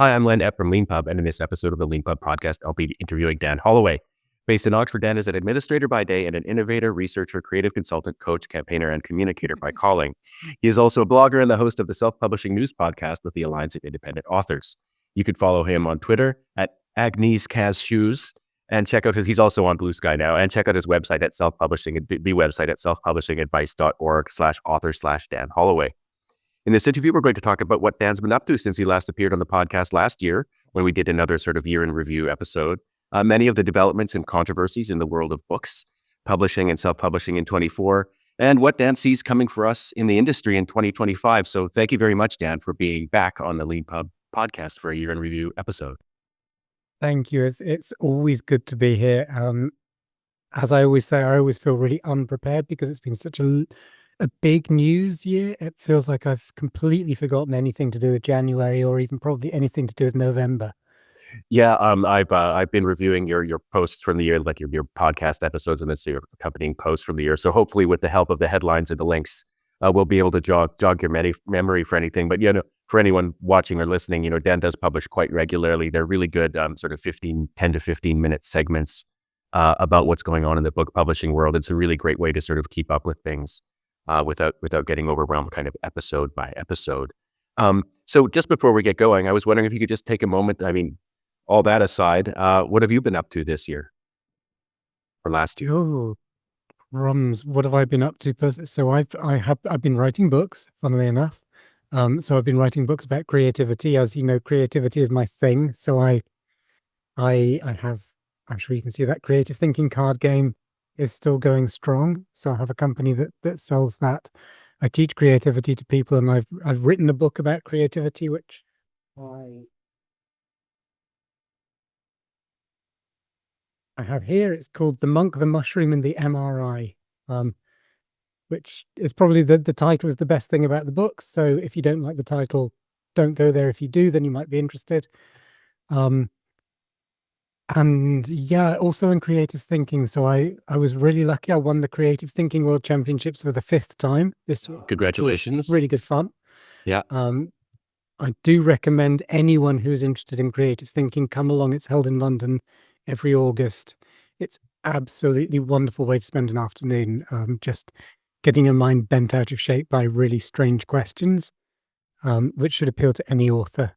Hi, I'm Leanpub from Leanpub, and in this episode of the Leanpub podcast, I'll be interviewing Dan Holloway. Based in Oxford, Dan is an administrator by day and an innovator, researcher, creative consultant, coach, campaigner, and communicator by calling. He is also a blogger and the host of the self-publishing news podcast with the Alliance of Independent Authors. You can follow him on Twitter at AgnesCazShoes and check out he's also on Blue Sky now, and check out his website at the website at selfpublishingadvice.org/author/Dan Holloway. In this interview, we're going to talk about what Dan's been up to since he last appeared on the podcast last year, when we did another sort of year in review episode. Many of the developments and controversies in the world of books, publishing and self-publishing in 24, and what Dan sees coming for us in the industry in 2025. So thank you very much, Dan, for being back on the Leanpub podcast for a year in review episode. Thank you. It's always good to be here. As I always say, I always feel really unprepared because it's been such a big news year. It feels like I've completely forgotten anything to do with January or even probably anything to do with November. Yeah, I've been reviewing your posts from the year, like your podcast episodes, and this your accompanying posts from the year. So hopefully, with the help of the headlines and the links, we'll be able to jog your memory for anything. But for anyone watching or listening, Dan does publish quite regularly. They're really good, sort of 10 to 15 minute segments about what's going on in the book publishing world. It's a really great way to sort of keep up with things without getting overwhelmed, kind of episode by episode. So just before we get going, I was wondering if you could just take a moment. I mean, all that aside, what have you been up to this year or last year? Oh, crumbs! What have I been up to? So I've been writing books, funnily enough. So I've been writing books about creativity. As you know, creativity is my thing. So I have. I'm sure you can see that creative thinking card game is still going strong. So I have a company that sells that. I teach creativity to people, and I've written a book about creativity, which I have here. It's called The Monk, the Mushroom, and the MRI, which is probably the title is the best thing about the book. So if you don't like the title, don't go there. If you do, then you might be interested. And yeah, also in creative thinking. So I was really lucky. I won the Creative Thinking World Championships for the 5th time this year. Congratulations. Really good fun. Yeah. I do recommend anyone who's interested in creative thinking come along. It's held in London every August. It's absolutely wonderful way to spend an afternoon, just getting your mind bent out of shape by really strange questions, which should appeal to any author.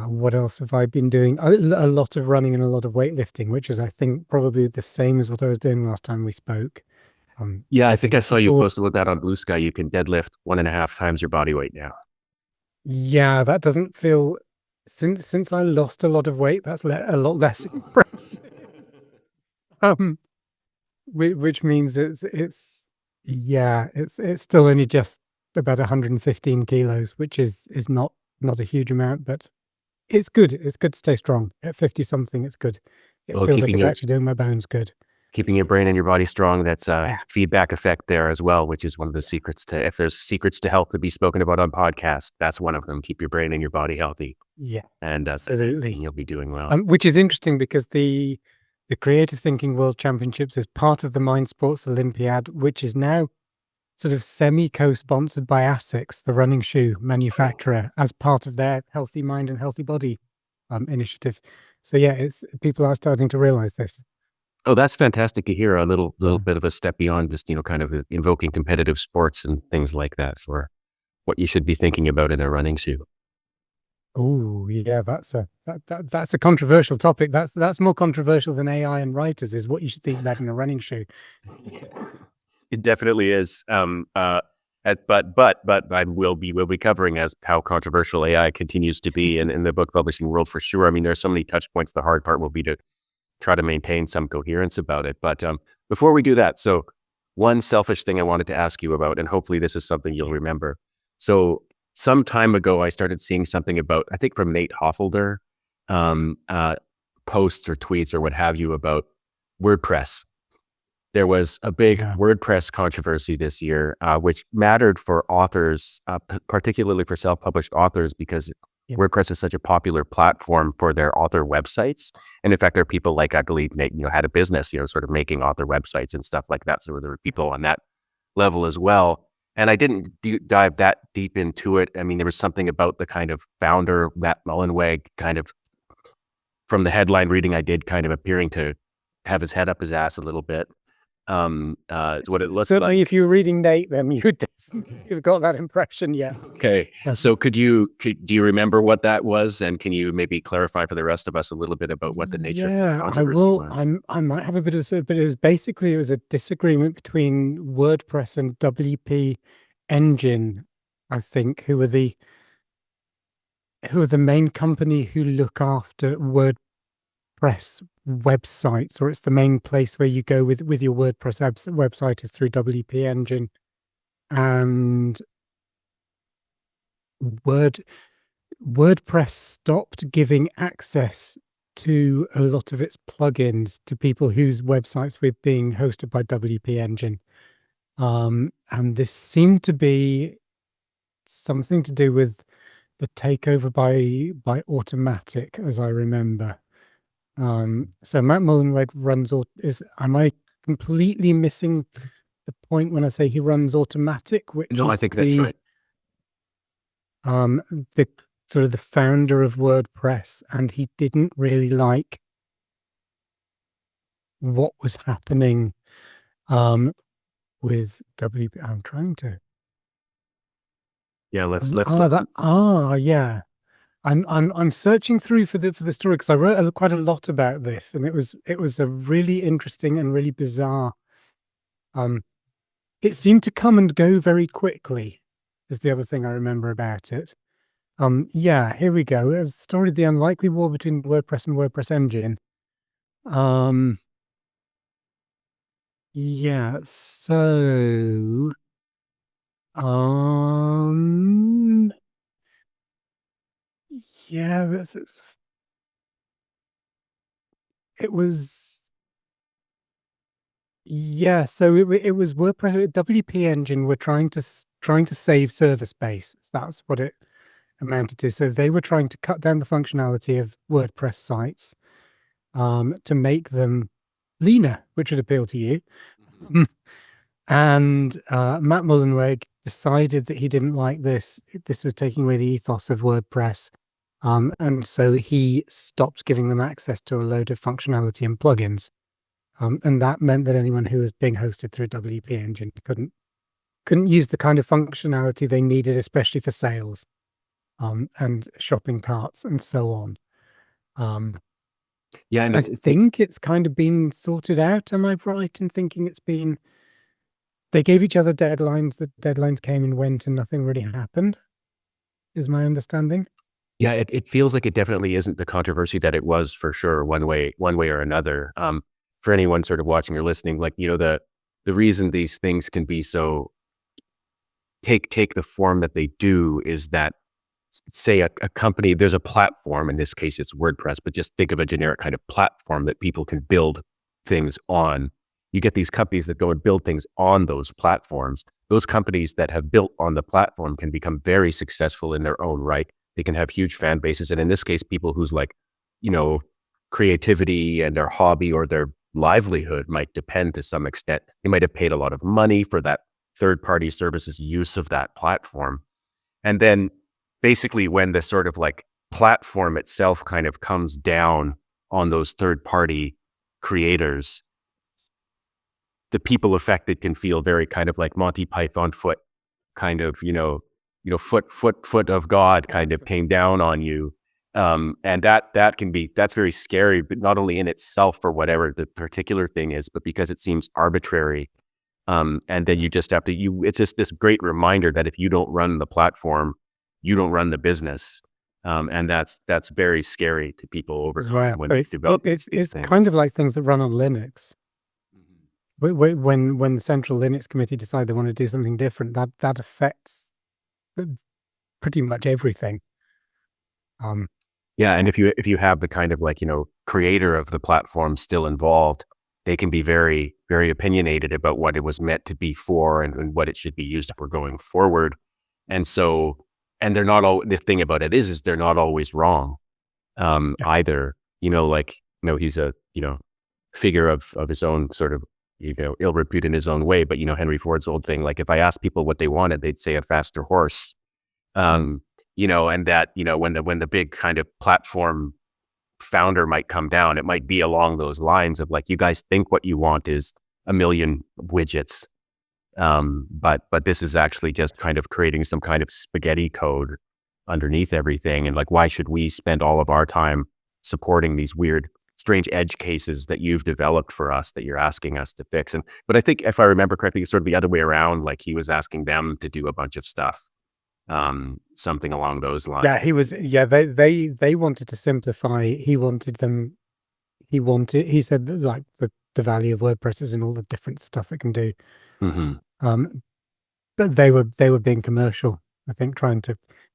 What else have I been doing? A lot of running and a lot of weightlifting, which is, I think, probably the same as what I was doing last time we spoke. Yeah, I think I saw you posted with that on Blue Sky. You can deadlift 1.5 times your body weight now. Yeah, that doesn't feel... Since I lost a lot of weight, that's a lot less impressive. Which means it's still only just about 115 kilos, which is not a huge amount, but it's good. It's good to stay strong at 50 something. It's good. It feels like it's actually doing my bones good. Keeping your brain and your body strong, that's a feedback effect there as well, which is one of the secrets if there's secrets to health to be spoken about on podcasts, that's one of them. Keep your brain and your body healthy. Yeah, and absolutely. You'll be doing well. Which is interesting because the Creative Thinking World Championships is part of the Mind Sports Olympiad, which is now sort of co-sponsored by ASICS, the running shoe manufacturer, as part of their Healthy Mind and Healthy Body initiative. So yeah, people are starting to realize this. Oh, that's fantastic to hear. A little bit of a step beyond just, kind of invoking competitive sports and things like that for what you should be thinking about in a running shoe. Oh yeah, that's a controversial topic. That's more controversial than AI and writers, is what you should think about in a running shoe. It definitely is. But we'll be covering as how controversial AI continues to be in the book publishing world for sure. I mean, there's so many touch points. The hard part will be to try to maintain some coherence about it. But before we do that, so one selfish thing I wanted to ask you about, and hopefully this is something you'll remember. So some time ago, I started seeing something about, I think from Nate Hoffelder, posts or tweets or what have you about WordPress. There was a big WordPress controversy this year, which mattered for authors, particularly for self-published authors, because WordPress is such a popular platform for their author websites. And in fact, there are people like, I believe Nate, had a business, sort of making author websites and stuff like that. So there were people on that level as well. And I didn't dive that deep into it. I mean, there was something about the kind of founder, Matt Mullenweg, kind of from the headline reading I did, kind of appearing to have his head up his ass a little bit. Is what it looks Certainly, like. if you were reading Nate, then you'd have got that impression. Yeah. Okay. So do you remember what that was? And can you maybe clarify for the rest of us a little bit about what the nature of the Yeah, I controversy will. was? I might have a bit of, but it was a disagreement between WordPress and WP Engine, I think, who are the main company who look after WordPress websites, or it's the main place where you go with your WordPress website is through WP Engine, and WordPress stopped giving access to a lot of its plugins to people whose websites were being hosted by WP Engine. And this seemed to be something to do with the takeover by Automatic, as I remember. So Matt Mullenweg runs, am I completely missing the point when I say he runs Automatic, which No, I is think that's right. the sort of the founder of WordPress, and he didn't really like what was happening with WP. I'm trying to. Yeah, let's Yeah. I'm searching through for the story because I wrote quite a lot about this, and it was a really interesting and really bizarre. It seemed to come and go very quickly, is the other thing I remember about it. Yeah, here we go. It was a story of the unlikely war between WordPress and WordPress Engine. Yeah, so yeah, it was yeah, so it was WordPress. WP Engine were trying to save server space. That's what it amounted to. So they were trying to cut down the functionality of WordPress sites to make them leaner, which would appeal to you. And Matt Mullenweg decided that he didn't like this. This was taking away the ethos of WordPress. And so he stopped giving them access to a load of functionality and plugins. And that meant that anyone who was being hosted through WP Engine couldn't use the kind of functionality they needed, especially for sales, and shopping carts and so on. Yeah, and I think it's kind of been sorted out. Am I right in thinking they gave each other deadlines, the deadlines came and went and nothing really happened, is my understanding? Yeah, it feels like it definitely isn't the controversy that it was for sure, one way or another. For anyone sort of watching or listening, like, the reason these things can be so take the form that they do is that, say a company, there's a platform, in this case it's WordPress, but just think of a generic kind of platform that people can build things on. You get these companies that go and build things on those platforms. Those companies that have built on the platform can become very successful in their own right. They can have huge fan bases. And in this case, people whose creativity and their hobby or their livelihood might depend to some extent. They might have paid a lot of money for that third-party services use of that platform. And then basically when the sort of like platform itself kind of comes down on those third-party creators, the people affected can feel very kind of like Monty Python foot, kind of, foot of God kind of came down on you. And that's very scary, but not only in itself for whatever the particular thing is, but because it seems arbitrary. And then you just have to, it's just this great reminder that if you don't run the platform, you don't run the business. And that's very scary to people over time when they develop it's these things. kind of like things that run on Linux. When the central Linux committee decide they want to do something different, that affects pretty much everything. Yeah, and if you have the kind of like, creator of the platform still involved, they can be very, very opinionated about what it was meant to be for and what it should be used for going forward. And so, and they're not all, the thing about it is they're not always wrong either. He's a, figure of his own sort of ill repute in his own way. But Henry Ford's old thing, like if I asked people what they wanted, they'd say a faster horse. And that when the big kind of platform founder might come down, it might be along those lines of like, you guys think what you want is a million widgets. But this is actually just kind of creating some kind of spaghetti code underneath everything. And like, why should we spend all of our time supporting these weird, strange edge cases that you've developed for us that you're asking us to fix? But I think if I remember correctly, it's sort of the other way around. Like he was asking them to do a bunch of stuff, something along those lines. Yeah, he was. Yeah, they wanted to simplify. He said that like the value of WordPress is in all the different stuff it can do. But they were being commercial, I think,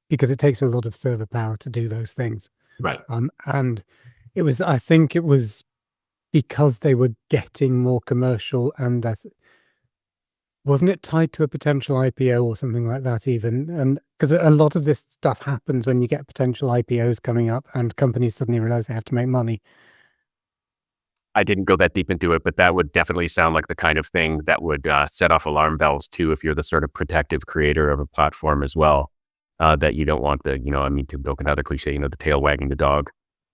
because it takes a lot of server power to do those things. Right. And I think it was because they were getting more commercial, and wasn't it tied to a potential IPO or something like that even? And because a lot of this stuff happens when you get potential IPOs coming up and companies suddenly realize they have to make money. I didn't go that deep into it, but that would definitely sound like the kind of thing that would set off alarm bells too, if you're the sort of protective creator of a platform as well, that you don't want to milk another cliche, the tail wagging the dog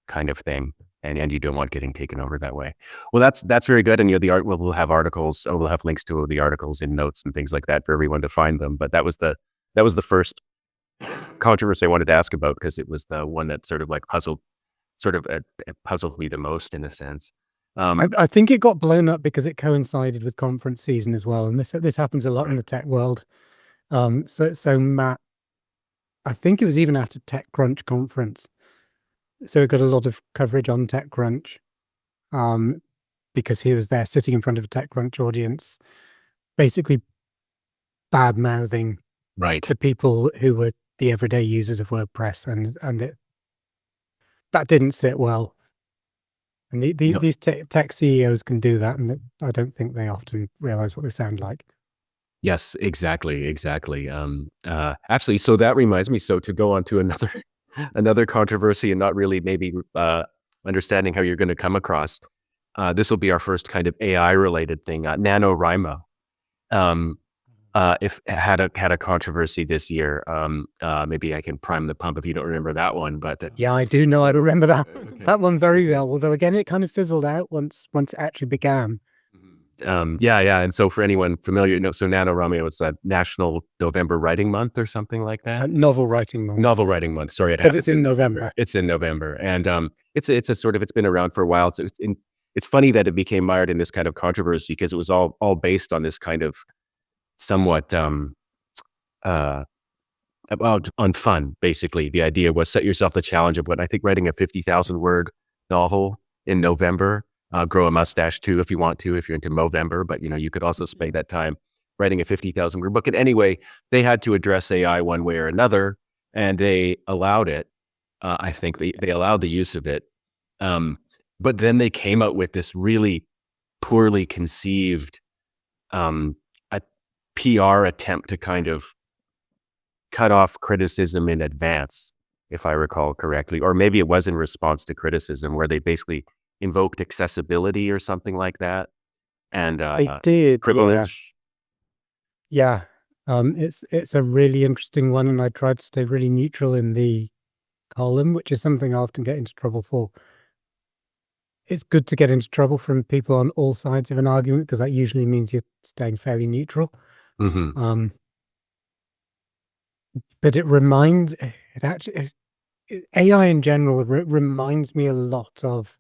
kind of thing. And you don't want getting taken over that way. Well, that's very good. And we'll have articles, we'll have links to the articles in notes and things like that for everyone to find them. But that was the first controversy I wanted to ask about, because it was the one that sort of like puzzled me the most in a sense. I think it got blown up because it coincided with conference season as well, and this happens a lot in the tech world. So Matt, I think it was even at a TechCrunch conference, so it got a lot of coverage on TechCrunch, because he was there sitting in front of a TechCrunch audience, basically bad mouthing the people who were the everyday users of WordPress, and that didn't sit well. And these tech CEOs can do that, and I don't think they often realize what they sound like. Yes, exactly. Actually, so that reminds me, so to go on to another controversy, and not really maybe understanding how you're going to come across, this will be our first kind of AI related thing. NaNoWriMo, if had a controversy this year. Maybe I can prime the pump if you don't remember that one. But yeah, I do know. I remember that one very well. Although again, it kind of fizzled out once it actually began. Yeah. And so for anyone familiar, so NaNoWriMo, it's a National November Writing Month or something like that. Novel Writing Month. Novel Writing Month. Sorry, but it's in November. It's in November, and it's been around for a while. So it's funny that it became mired in this kind of controversy, because it was all based on this kind of somewhat on fun. Basically, the idea was set yourself the challenge of what I think writing a 50,000 word novel in November. Grow a mustache too if you want to, if you're into Movember, but you could also spend that time writing a 50,000 word book. And anyway, they had to address AI one way or another, and they allowed it. I think they allowed the use of it. But then they came out with this really poorly conceived a PR attempt to kind of cut off criticism in advance, if I recall correctly, or maybe it was in response to criticism, where they basically invoked accessibility or something like that. And they did privilege. Yeah. It's a really interesting one, and I tried to stay really neutral in the column, which is something I often get into trouble for. It's good to get into trouble from people on all sides of an argument, because that usually means you're staying fairly neutral. But AI in general reminds me a lot of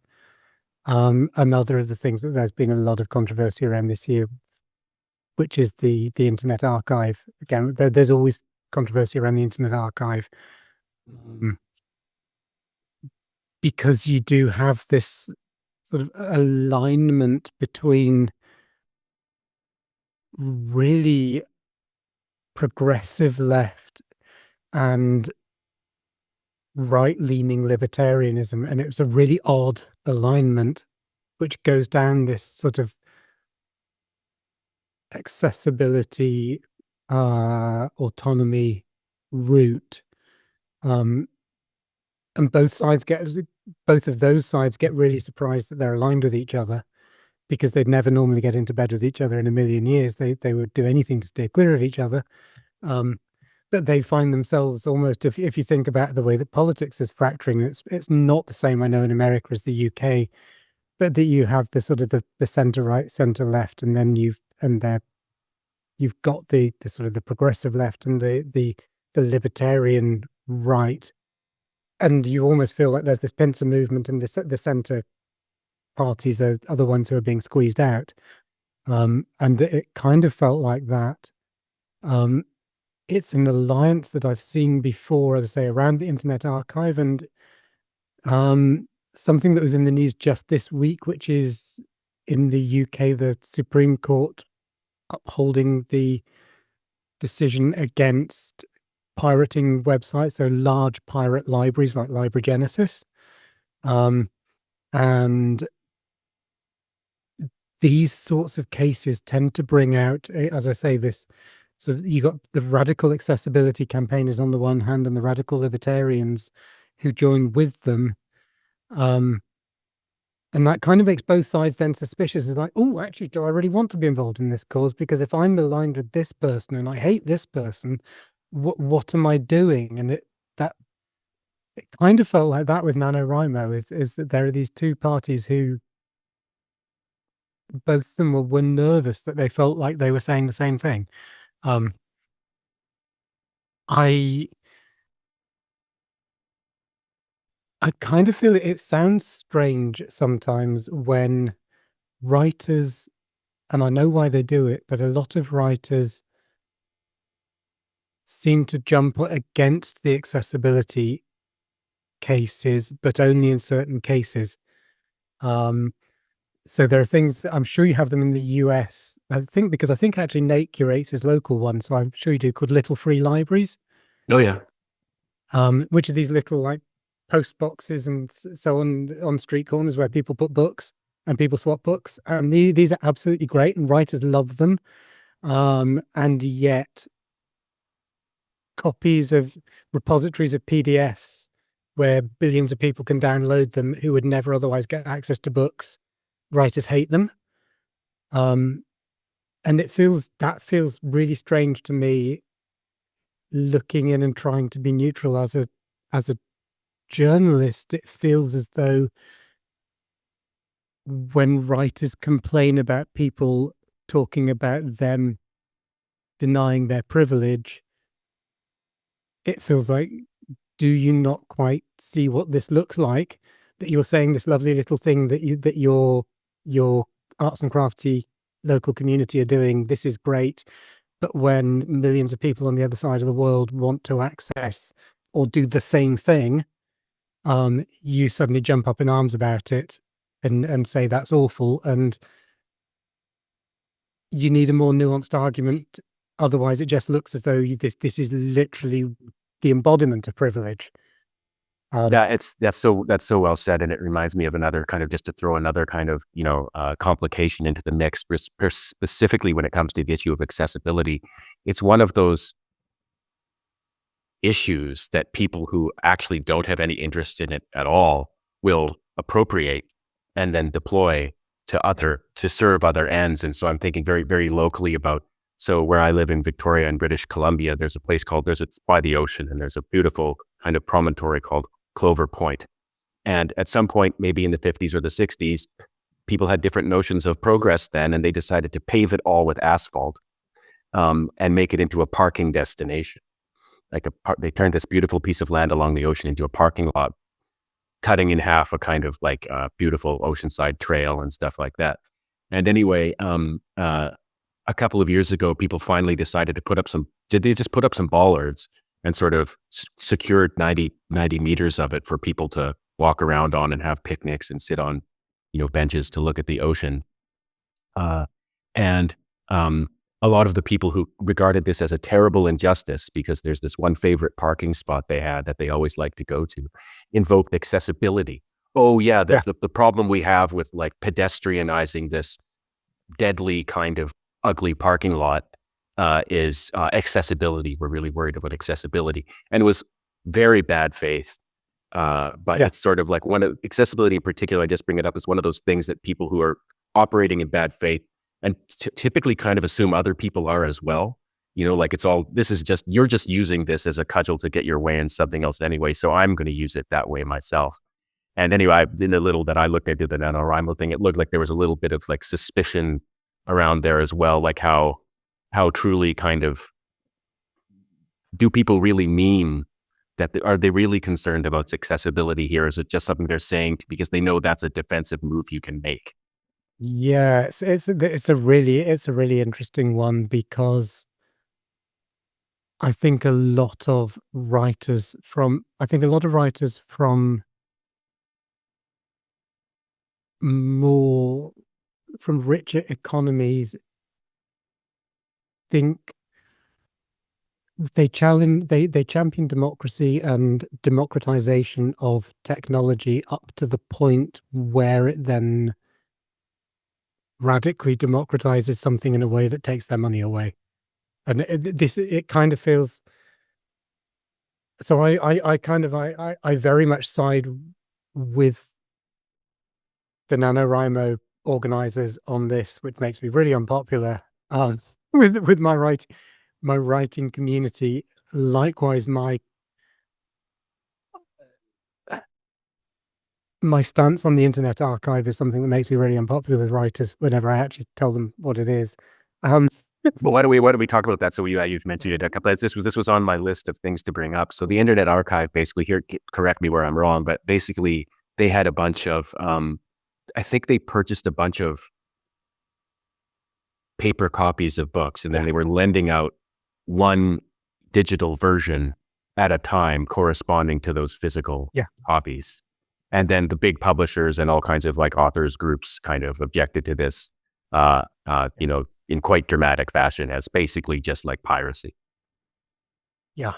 another of the things that there's been a lot of controversy around this year, which is the Internet Archive. Again, there's always controversy around the Internet Archive, because you do have this sort of alignment between really progressive left and right-leaning libertarianism, and it was a really odd alignment, which goes down this sort of accessibility, autonomy route, and both of those sides get really surprised that they're aligned with each other, because they'd never normally get into bed with each other in a million years. They would do anything to steer clear of each other. But they find themselves almost, if you think about the way that politics is fracturing, it's not the same, I know, in America as the UK, but that you have the sort of the center right, center left, and then you've got the sort of the progressive left and the libertarian right, and you almost feel like there's this pincer movement, and the center parties are the ones who are being squeezed out. And it kind of felt like that. It's an alliance that I've seen before, as I say, around the Internet Archive, and something that was in the news just this week, which is in the UK, the Supreme Court upholding the decision against pirating websites, so large pirate libraries like Library Genesis. And these sorts of cases tend to bring out, as I say, this. So you got the radical accessibility campaigners on the one hand and the radical libertarians who join with them. And that kind of makes both sides then suspicious. It's like, oh, actually, do I really want to be involved in this cause? Because if I'm aligned with this person and I hate this person, what am I doing? And it kind of felt like that with NaNoWriMo, is that there are these two parties who both of them were nervous that they felt like they were saying the same thing. I kind of feel it sounds strange sometimes when writers, and I know why they do it, but a lot of writers seem to jump against the accessibility cases, but only in certain cases. So there are things, I'm sure you have them in the US, I think, because I think actually Nate curates his local one, so I'm sure you do, called Little Free Libraries. Oh yeah. Which are these little like post boxes and so on street corners where people put books and people swap books. And these are absolutely great and writers love them. And yet copies of repositories of PDFs where billions of people can download them who would never otherwise get access to books, writers hate them. And that feels really strange to me, looking in and trying to be neutral as a journalist. It feels as though when writers complain about people talking about them denying their privilege, it feels like, do you not quite see what this looks like? That you're saying this lovely little thing that your arts and crafty local community are doing, this is great, but when millions of people on the other side of the world want to access or do the same thing, you suddenly jump up in arms about it and say that's awful, and you need a more nuanced argument. Otherwise, it just looks as though this is literally the embodiment of privilege. Yeah, that's so well said, and it reminds me of another kind of, just to throw another kind of complication into the mix, specifically when it comes to the issue of accessibility. It's one of those issues that people who actually don't have any interest in it at all will appropriate and then deploy to serve other ends. And so I'm thinking very, very locally about, so where I live in Victoria in British Columbia, there's a place called, it's by the ocean, and there's a beautiful kind of promontory called Clover Point. And at some point, maybe in the 50s or the 60s, people had different notions of progress then, and they decided to pave it all with asphalt and make it into a parking destination. They turned this beautiful piece of land along the ocean into a parking lot, cutting in half a kind of like beautiful oceanside trail and stuff like that. And anyway, a couple of years ago, people finally decided to put up some bollards and sort of secured 90 meters of it for people to walk around on and have picnics and sit on, benches to look at the ocean. And a lot of the people who regarded this as a terrible injustice, because there's this one favorite parking spot they had that they always like to go to, invoked accessibility. Oh yeah, the problem we have with like pedestrianizing this deadly kind of ugly parking lot is accessibility. We're really worried about accessibility. And it was very bad faith. But it's sort of like accessibility in particular, I just bring it up as one of those things that people who are operating in bad faith and typically kind of assume other people are as well. Like you're just using this as a cudgel to get your way in something else anyway. So I'm going to use it that way myself. And anyway, in the little that I looked at, did the NaNoWriMo thing, it looked like there was a little bit of like suspicion around there as well. Like how truly kind of, do people really mean that? Are they really concerned about accessibility here? Is it just something they're saying because they know that's a defensive move you can make? Yeah, it's a really interesting one, because I think a lot of writers from more from richer economies think they champion democracy and democratization of technology up to the point where it then radically democratizes something in a way that takes their money away. And it kind of feels, so I very much side with the NaNoWriMo organizers on this, which makes me really unpopular with my writing community. Likewise, my stance on the Internet Archive is something that makes me really unpopular with writers whenever I actually tell them what it is. Well, why don't we talk about that? So you've mentioned it a couple of, this was on my list of things to bring up. So the Internet Archive, basically, here, correct me where I'm wrong, but basically they had a bunch of, I think they purchased a bunch of paper copies of books, and then they were lending out one digital version at a time corresponding to those physical copies. And then the big publishers and all kinds of like authors groups kind of objected to this, in quite dramatic fashion, as basically just like piracy. Yeah.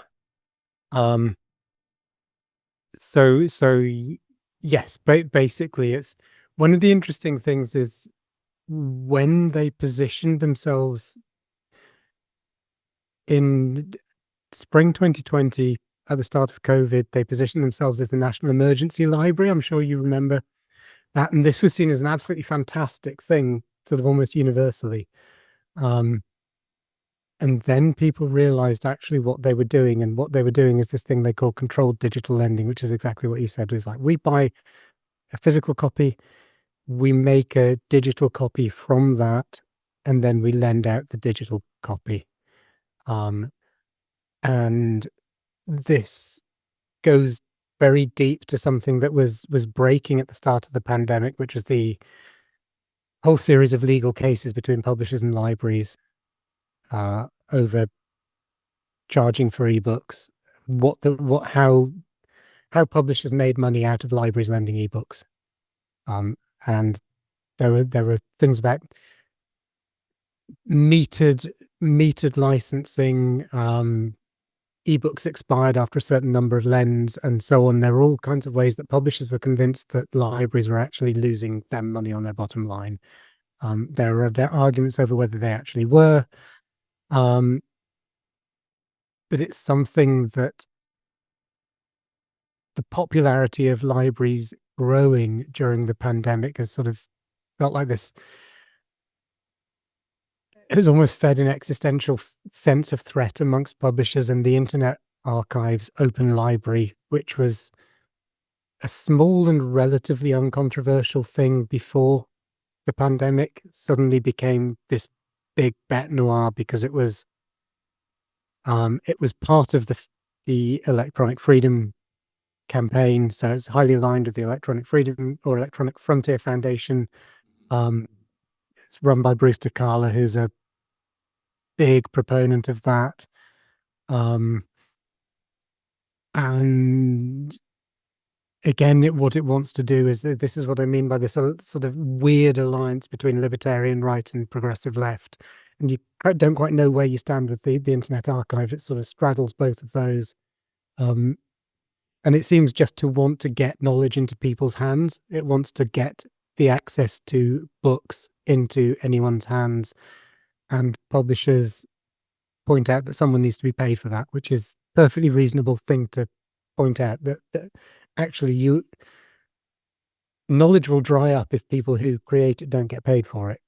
So yes, basically it's one of the interesting things is when they positioned themselves in spring 2020, at the start of COVID, they positioned themselves as the National Emergency Library. I'm sure you remember that. And this was seen as an absolutely fantastic thing, sort of almost universally. And then people realized actually what they were doing. And what they were doing is this thing they call controlled digital lending, which is exactly what you said. Is like, we buy a physical copy, we make a digital copy from that, and then we lend out the digital copy. And this goes very deep to something that was breaking at the start of the pandemic, which was the whole series of legal cases between publishers and libraries over charging for ebooks. How publishers made money out of libraries lending ebooks, and there were things about metered licensing. Ebooks expired after a certain number of lends, and so on. There were all kinds of ways that publishers were convinced that libraries were actually losing them money on their bottom line. There are arguments over whether they actually were, but it's something that the popularity of libraries growing during the pandemic has sort of felt like this. It has almost fed an existential sense of threat amongst publishers, and the Internet Archive's open library, which was a small and relatively uncontroversial thing before the pandemic, suddenly became this big bête noire because it was part of the Electronic Freedom campaign. So it's highly aligned with the Electronic Freedom or Electronic Frontier Foundation. It's run by Bruce DeCarla, who's a big proponent of that. And again, what it wants to do is, this is what I mean by this sort of weird alliance between libertarian right and progressive left. And you don't quite know where you stand with the Internet Archive. It sort of straddles both of those. And it seems just to want to get knowledge into people's hands. It wants to get the access to books into anyone's hands. And publishers point out that someone needs to be paid for that, which is a perfectly reasonable thing to point out, that actually knowledge will dry up if people who create it don't get paid for it,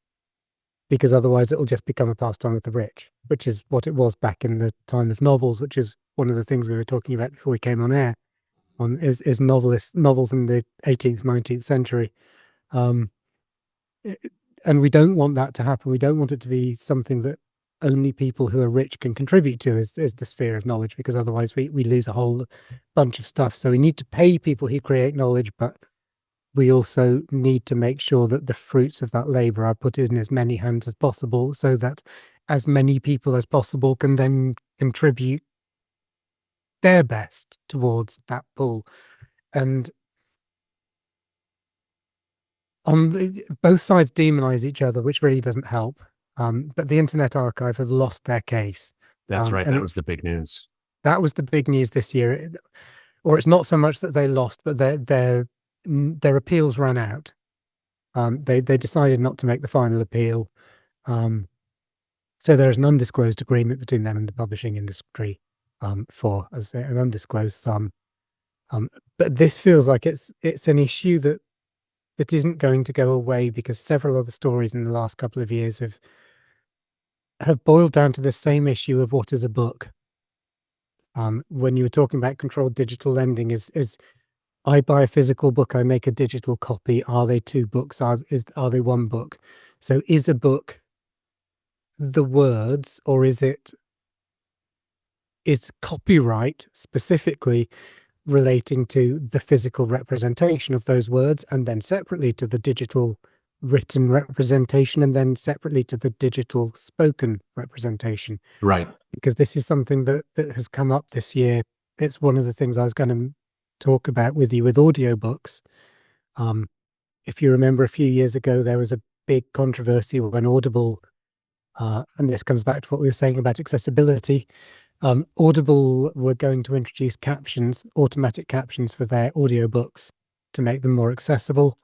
because otherwise it will just become a pastime of the rich, which is what it was back in the time of novels, which is one of the things we were talking about before we came on air, is novels in the 18th, 19th century. And we don't want that to happen. We don't want it to be something that only people who are rich can contribute to is the sphere of knowledge, because otherwise we lose a whole bunch of stuff. So we need to pay people who create knowledge, but we also need to make sure that the fruits of that labor are put in as many hands as possible, so that as many people as possible can then contribute their best towards that pool. And both sides demonize each other, which really doesn't help. But the Internet Archive have lost their case. That's right. And That was the big news. That was the big news this year. Or it's not so much that they lost, but their appeals ran out. They decided not to make the final appeal. So there's an undisclosed agreement between them and the publishing industry for, as an undisclosed sum. But this feels like it's an issue that isn't going to go away, because several other stories in the last couple of years have boiled down to the same issue of what is a book. When you were talking about controlled digital lending, is I buy a physical book, I make a digital copy. Are they two books? Are they one book? So is a book the words, or is copyright specifically relating to the physical representation of those words, and then separately to the digital written representation, and then separately to the digital spoken representation? Right. Because this is something that has come up this year. It's one of the things I was going to talk about with you with audiobooks. If you remember, a few years ago, there was a big controversy when Audible, and this comes back to what we were saying about accessibility, Audible were going to introduce captions, automatic captions for their audiobooks to make them more accessible.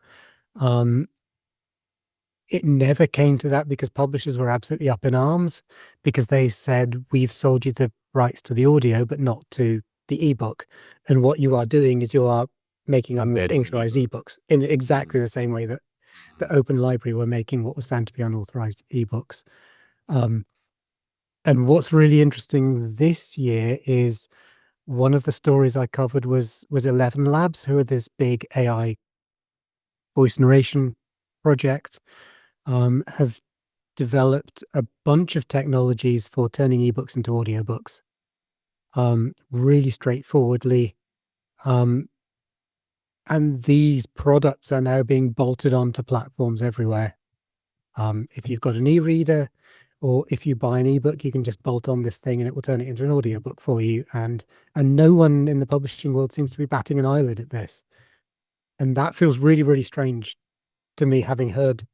It never came to that, because publishers were absolutely up in arms, because they said, we've sold you the rights to the audio, but not to the ebook. And what you are doing is you are making unauthorized ebooks in exactly the same way that the Open Library were making what was found to be unauthorized ebooks. And what's really interesting this year is one of the stories I covered was 11 Labs, who are this big AI voice narration project, have developed a bunch of technologies for turning ebooks into audiobooks, really straightforwardly. And these products are now being bolted onto platforms everywhere. If you've got an e-reader, or if you buy an ebook, you can just bolt on this thing and it will turn it into an audiobook for you. And no one in the publishing world seems to be batting an eyelid at this. And that feels really, really strange to me, having heard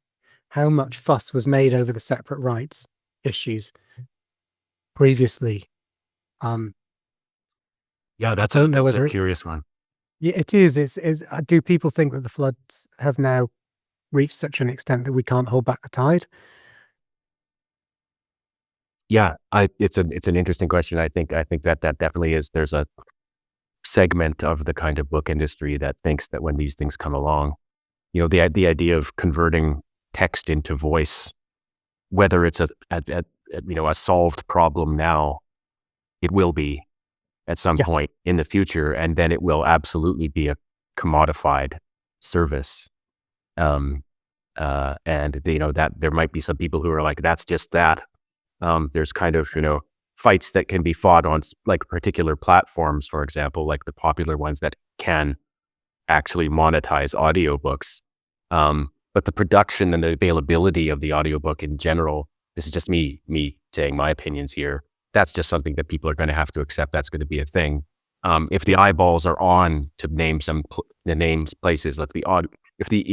how much fuss was made over the separate rights issues previously. Yeah, that's a curious one. Yeah, it is. Do people think that the floods have now reached such an extent that we can't hold back the tide? Yeah, it's an interesting question. I think that definitely is. There's a segment of the kind of book industry that thinks that when these things come along, the idea of converting text into voice, whether it's a solved problem now, it will be at some point in the future, and then it will absolutely be a commodified service. And that there might be some people who are like, that's just that. There's kind of, fights that can be fought on like particular platforms, for example, like the popular ones that can actually monetize audiobooks. But the production and the availability of the audiobook in general, this is just me saying my opinions here. That's just something that people are going to have to accept. That's going to be a thing. If the eyeballs are on, to name some places, if the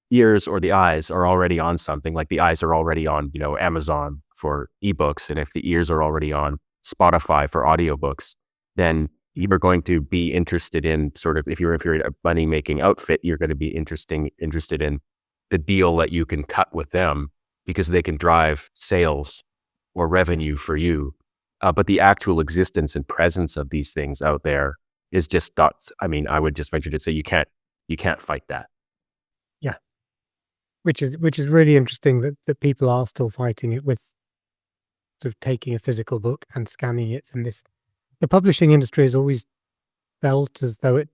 ears or the eyes are already on something, like the eyes are already on, Amazon for ebooks, and if the ears are already on Spotify for audiobooks, then you're going to be interested in sort of, if you're a money making outfit, you're going to be interested in the deal that you can cut with them, because they can drive sales or revenue for you. But the actual existence and presence of these things out there is just dots. I mean, I would just venture to say you can't fight that. Yeah. Which is really interesting that people are still fighting it with sort of taking a physical book and scanning it. And the publishing industry has always felt as though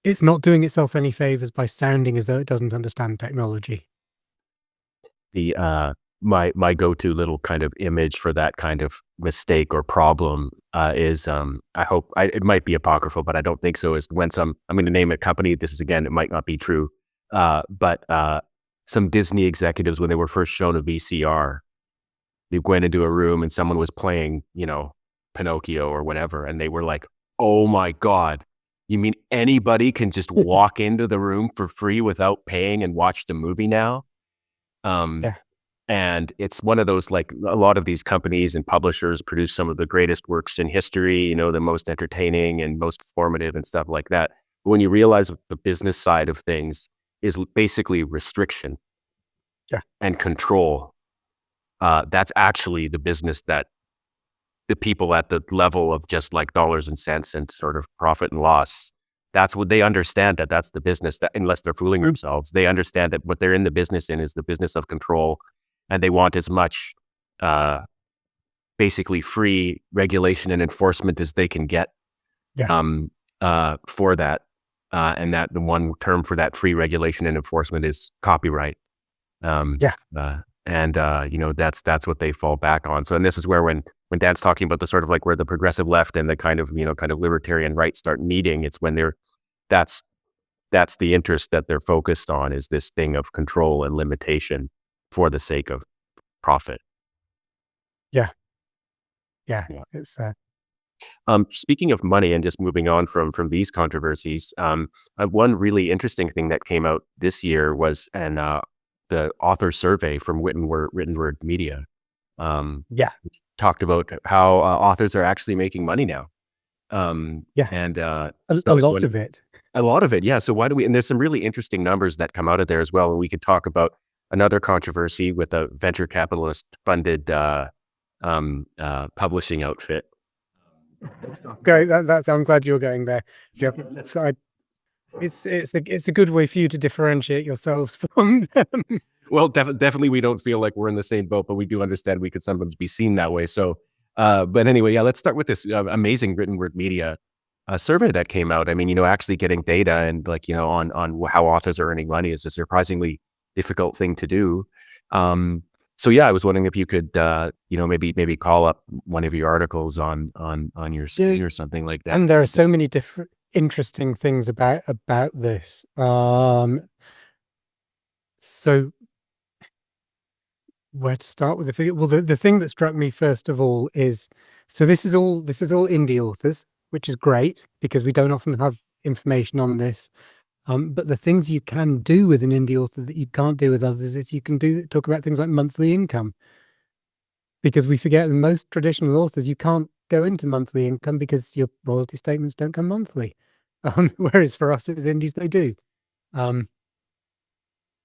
it's not doing itself any favors by sounding as though it doesn't understand technology. The my go-to little kind of image for that kind of mistake or problem is it might be apocryphal, but I don't think so, is when I'm going to name a company. This is, again, it might not be true, but some Disney executives, when they were first shown a VCR, they went into a room and someone was playing, Pinocchio or whatever, and they were like, "Oh my God, you mean anybody can just walk into the room for free without paying and watch the movie now?" Yeah. And it's one of those, like, a lot of these companies and publishers produce some of the greatest works in history, the most entertaining and most formative and stuff like that. But when you realize the business side of things is basically restriction Yeah. and control, that's actually the business that the people at the level of just like dollars and cents and sort of profit and loss, that's what they understand, that's the business, that unless they're fooling themselves, they understand that what they're in the business in is the business of control, and they want as much basically free regulation and enforcement as they can get Yeah. for that. And that the one term for that free regulation and enforcement is copyright. Yeah. That's what they fall back on. So, and this is where when Dan's talking about the sort of like where the progressive left and the kind of libertarian right start meeting, it's when that's the interest that they're focused on, is this thing of control and limitation for the sake of profit. Yeah. Yeah. Yeah. It's Speaking of money and just moving on from these controversies, one really interesting thing that came out this year was the author survey from Written Word Media. Yeah. Talked about how authors are actually making money now. Yeah. And a lot of it. A lot of it, yeah. So and there's some really interesting numbers that come out of there as well. And we could talk about another controversy with a venture capitalist funded publishing outfit. Okay, I'm glad you're going there. Yeah, it's a good way for you to differentiate yourselves from them. Well, definitely we don't feel like we're in the same boat, but we do understand we could sometimes be seen that way. So, but anyway, yeah, let's start with this amazing Written Word Media survey that came out. I mean, actually getting data and on how authors are earning money is a surprisingly difficult thing to do. So yeah, I was wondering if you could, maybe call up one of your articles on your screen or something like that. And there are so many different interesting things about this. So where to start with the figure? Well, the thing that struck me first of all is, so this is all indie authors, which is great because we don't often have information on this. But the things you can do with an indie author that you can't do with others is you can talk about things like monthly income, because we forget that most traditional authors, you can't go into monthly income because your royalty statements don't come monthly. Whereas for us as indies, they do.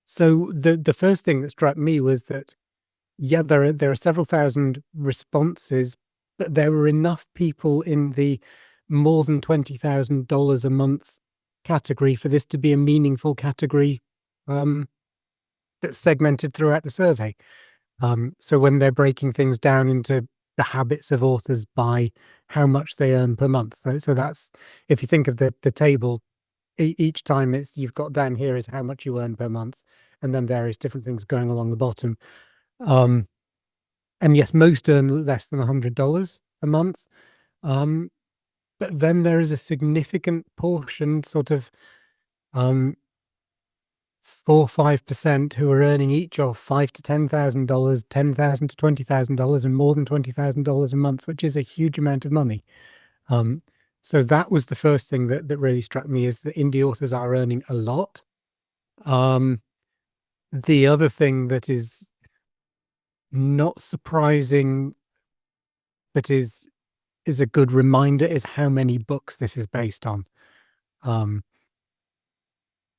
So the first thing that struck me was that, yeah, there are several thousand responses, but there were enough people in the more than $20,000 a month category for this to be a meaningful category that's segmented throughout the survey. So when they're breaking things down into the habits of authors by how much they earn per month. So that's, if you think of the table, each time you've got down here is how much you earn per month, and then various different things going along the bottom. And yes, most earn less than $100 a month. But then there is a significant portion, sort of 4 or 5%, who are earning each of $5,000 to $10,000, $10,000 to $20,000, and more than $20,000 a month, which is a huge amount of money. So that was the first thing that really struck me, is that indie authors are earning a lot. The other thing that is not surprising, but is a good reminder, is how many books this is based on.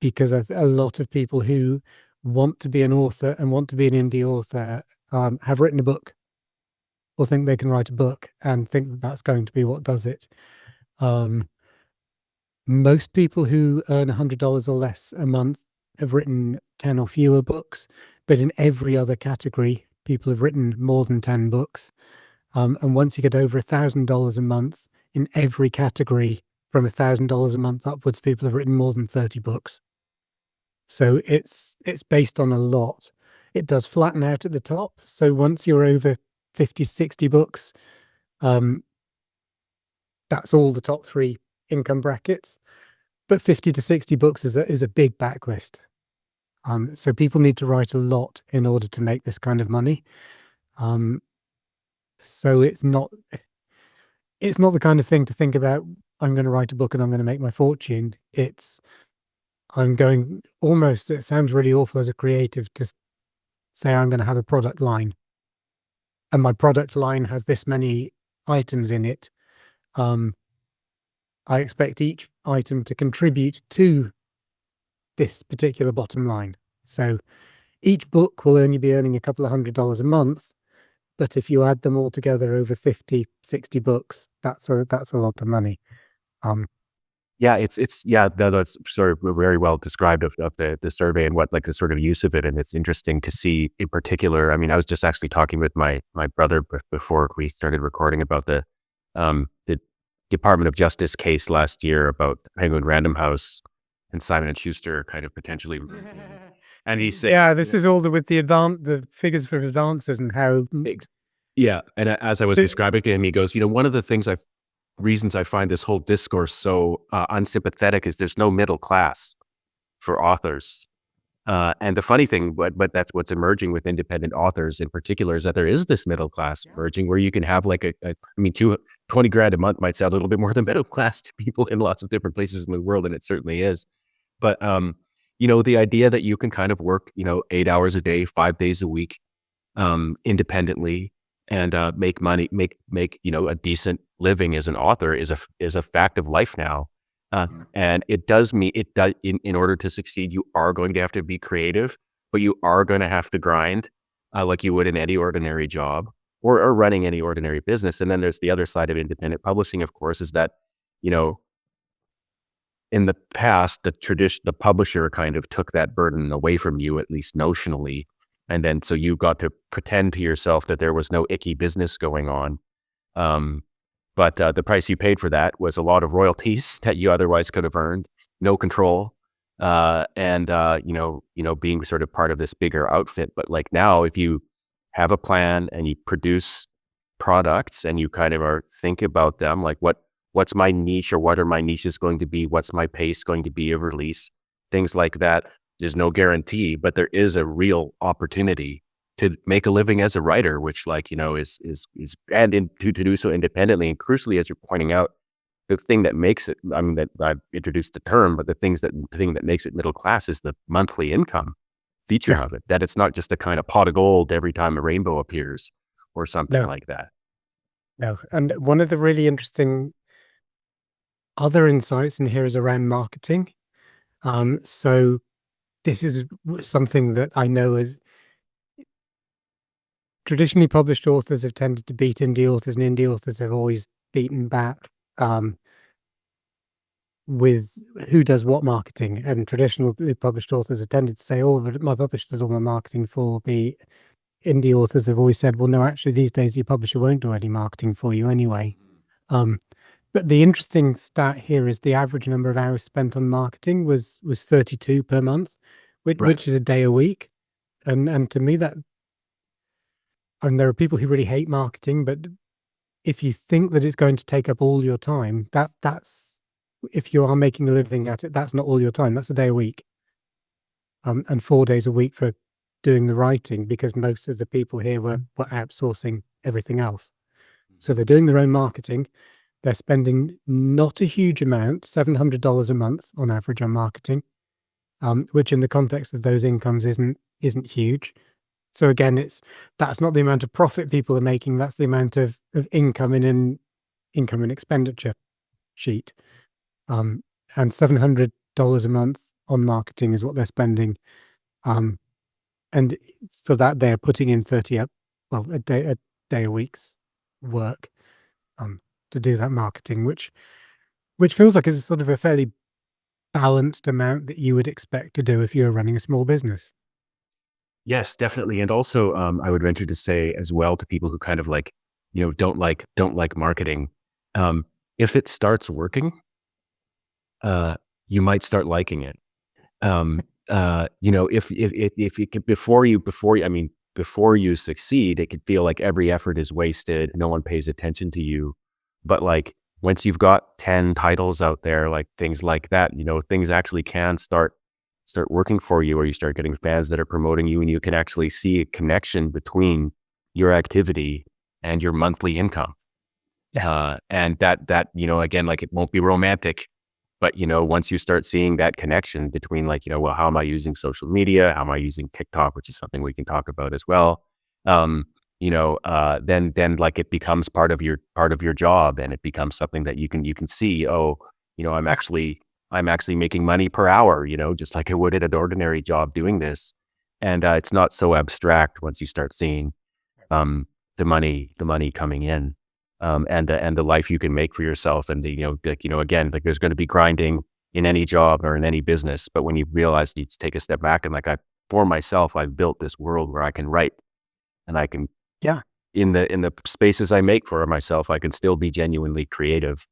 Because a lot of people who want to be an author and want to be an indie author have written a book, or think they can write a book and think that that's going to be what does it. Most people who earn $100 or less a month have written 10 or fewer books, but in every other category, people have written more than 10 books. And once you get over $1,000 a month in every category, from $1,000 a month upwards, people have written more than 30 books. So it's based on a lot. It does flatten out at the top. So once you're over 50, 60 books, that's all the top 3 income brackets. But 50 to 60 books is a big backlist. So people need to write a lot in order to make this kind of money. So it's not the kind of thing to think about, I'm going to write a book and I'm going to make my fortune. I'm going almost, it sounds really awful as a creative to say I'm going to have a product line. And my product line has this many items in it. I expect each item to contribute to this particular bottom line. So each book will only be earning a couple of $100 a month, but if you add them all together over 50, 60 books, that's a lot of money. Yeah, that's sort of very well described of the survey and what like the sort of use of it. And it's interesting to see in particular. I mean, I was just actually talking with my brother before we started recording about the Department of Justice case last year about Penguin Random House and Simon and Schuster kind of potentially. And he said, yeah, this is all with the figures for advances and how. Yeah, and as I was describing to him, he goes, one of the reasons I find this whole discourse so unsympathetic is there's no middle class for authors. And the funny thing, but that's what's emerging with independent authors in particular, is that there is this middle class emerging where you can have like I mean, 20 grand a month might sound a little bit more than middle class to people in lots of different places in the world, and it certainly is. But, the idea that you can kind of work, 8 hours a day, 5 days a week, independently and make money, make a decent living as an author is a fact of life now. And it does mean in order to succeed, you are going to have to be creative, but you are going to have to grind like you would in any ordinary job or running any ordinary business. And then there's the other side of independent publishing, of course, is that, in the past, the publisher kind of took that burden away from you, at least notionally. And then so you got to pretend to yourself that there was no icky business going on. But the price you paid for that was a lot of royalties that you otherwise could have earned, no control, and being sort of part of this bigger outfit. But like now, if you have a plan and you produce products and you kind of think about them, like what's my niche or what are my niches going to be? What's my pace going to be of release? Things like that. There's no guarantee, but there is a real opportunity to make a living as a writer, which to do so independently. And crucially, as you're pointing out, the thing that makes it, I mean, that I've introduced the term, but the thing that makes it middle class is the monthly income feature of it, that it's not just a kind of pot of gold every time a rainbow appears or something like that. No. And one of the really interesting other insights in here is around marketing. So this is something that I know is traditionally published authors have tended to beat indie authors, and indie authors have always beaten back with who does what marketing. And traditionally published authors have tended to say, oh, my publisher does all my marketing for me. Indie authors have always said, well, no, actually these days your publisher won't do any marketing for you anyway. But the interesting stat here is the average number of hours spent on marketing was 32 per month, which is a day a week. And to me and there are people who really hate marketing, but if you think that it's going to take up all your time, that's if you are making a living at it, that's not all your time. That's a day a week. And 4 days a week for doing the writing, because most of the people here were outsourcing everything else. So they're doing their own marketing. They're spending not a huge amount, $700 a month on average on marketing, which in the context of those incomes isn't huge. So again, that's not the amount of profit people are making. That's the amount of income in an income and expenditure sheet. And $700 a month on marketing is what they're spending. And for that, they're putting in a day a week's work to do that marketing, which which feels like it's sort of a fairly balanced amount that you would expect to do if you're running a small business. Yes, definitely. And also, I would venture to say as well to people who kind of like, don't like marketing. Um, if it starts working, you might start liking it. If you could, before you succeed, it could feel like every effort is wasted. No one pays attention to you. But like once you've got 10 titles out there, like things like that, things actually can start working for you, or you start getting fans that are promoting you, and you can actually see a connection between your activity and your monthly income. And that, again, like it won't be romantic, but, once you start seeing that connection between like, well, how am I using social media? How am I using TikTok, which is something we can talk about as well. Then like it becomes part of your job, and it becomes something that you can see, oh, I'm actually making money per hour, just like I would at an ordinary job doing this. And it's not so abstract once you start seeing um, the money coming in, and the life you can make for yourself. And again, like there's going to be grinding in any job or in any business, but when you realize you take a step back and like for myself, I've built this world where I can write, and I can, Yeah. in the spaces I make for myself, I can still be genuinely creative.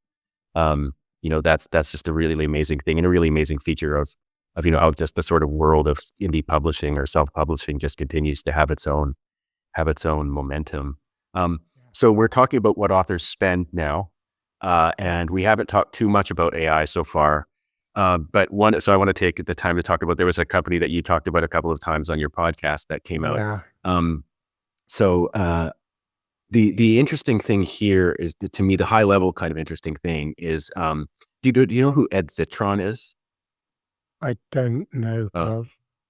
That's just a really amazing thing, and a really amazing feature of how just the sort of world of indie publishing or self-publishing just continues to have its own momentum. Um, so we're talking about what authors spend now, and we haven't talked too much about AI so far. So I want to take the time to talk about, there was a company that you talked about a couple of times on your podcast that came out. Yeah. Um, so the interesting thing here is to me, the high level kind of interesting thing is, do you know who Ed Zitron is? I don't know. Uh,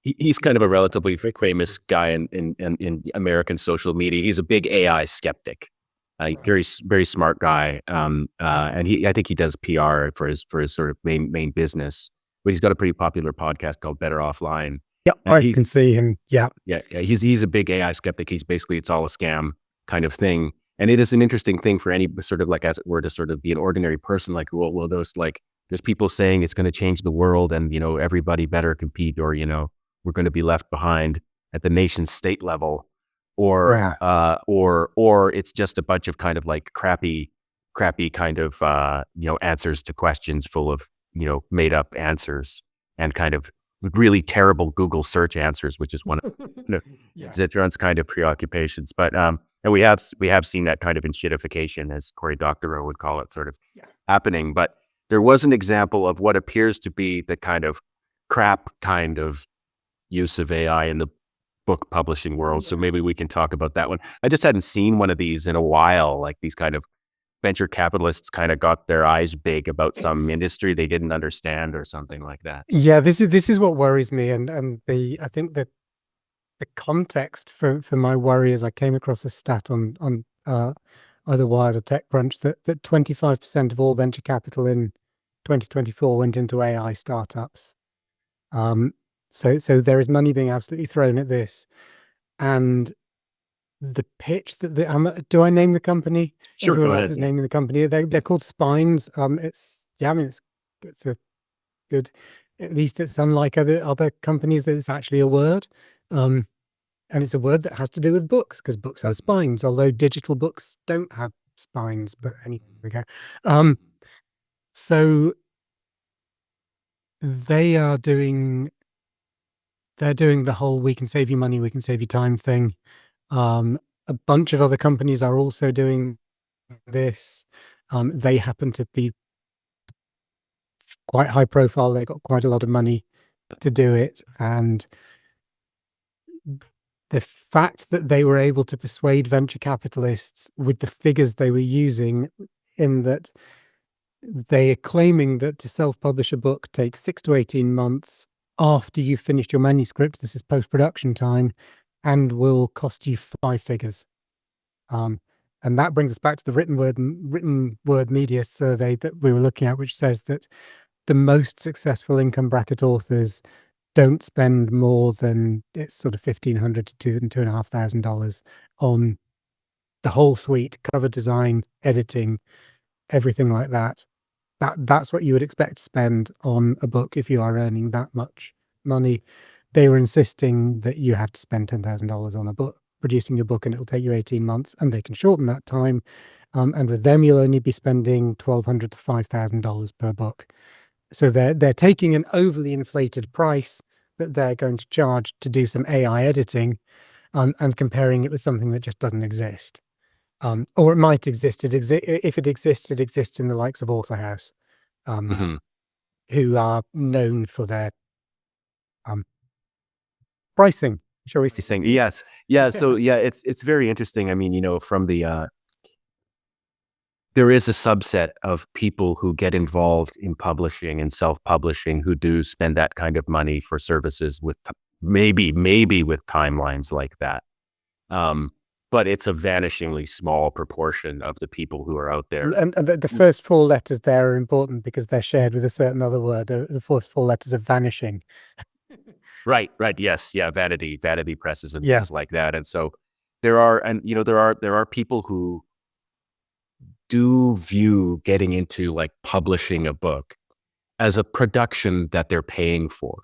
he's kind of a relatively famous guy in American social media. He's a big AI skeptic, very smart guy. And I think he does PR for his sort of main business, but he's got a pretty popular podcast called Better Offline. Yeah, And I can see him. Yeah. yeah, he's a big AI skeptic. He's basically, it's all a scam kind of thing. And it is an interesting thing for any sort of like, as it were, to sort of be an ordinary person. Like, well, there's people saying it's going to change the world, and, everybody better compete, or, we're going to be left behind at the nation state level, or, Yeah. or it's just a bunch of kind of like crappy kind of, answers to questions full of, made up answers, and kind of really terrible Google search answers, which is one of Yeah. Zitron's kind of preoccupations. But and we have seen that kind of enshittification, as Cory Doctorow would call it, sort of Yeah. happening. But there was an example of what appears to be the kind of crap kind of use of AI in the book publishing world. So maybe we can talk about that one. I just hadn't seen one of these in a while. Like these kind of venture capitalists kind of got their eyes big about some It's industry they didn't understand, or something like that. Yeah, this is what worries me, and I think that the context for my worry is I came across a stat on either Wired or TechCrunch that 25% of all venture capital in 2024 went into AI startups. Um, so there is money being absolutely thrown at this, and the pitch that do I name the company? Sure, go Everyone else ahead. is naming the company. They're called Spines. It's a good. At least it's unlike other companies that it's actually a word. And it's a word that has to do with books, because books have spines, although digital books don't have spines. But anyway, we go. So they are doing they're doing the whole "we can save you money, we can save you time" thing. A bunch of other companies are also doing this. They happen to be quite high profile. They got quite a lot of money to do it, and the fact that they were able to persuade venture capitalists with the figures they were using, in that they are claiming that to self-publish a book takes 6 to 18 months after you've finished your manuscript. This is post-production time, and will cost you 5 figures. And that brings us back to the written word media survey that we were looking at, which says that the most successful income bracket authors don't spend more than, it's sort of $1,500 to $2,500 on the whole suite: cover design, editing, everything like that. that's what you would expect to spend on a book if you are earning that much money. They were insisting that you have to spend $10,000 on a book, producing your book, and it'll take you 18 months, and they can shorten that time. And with them, you'll only be spending $1,200 to $5,000 per book. So they're taking an overly inflated price that they're going to charge to do some AI editing, and comparing it with something that just doesn't exist. Or it might exist. If it exists in the likes of Author House, who are known for their pricing, shall we say? Saying yes, yeah. So yeah, it's very interesting. I mean, from the there is a subset of people who get involved in publishing and self-publishing who do spend that kind of money for services with maybe with timelines like that. But it's a vanishingly small proportion of the people who are out there. And the first four letters there are important because they're shared with a certain other word. The first four letters are vanishing. Right. Yes. Yeah. Vanity presses and Yeah. things like that. And so there are people who do view getting into like publishing a book as a production that they're paying for.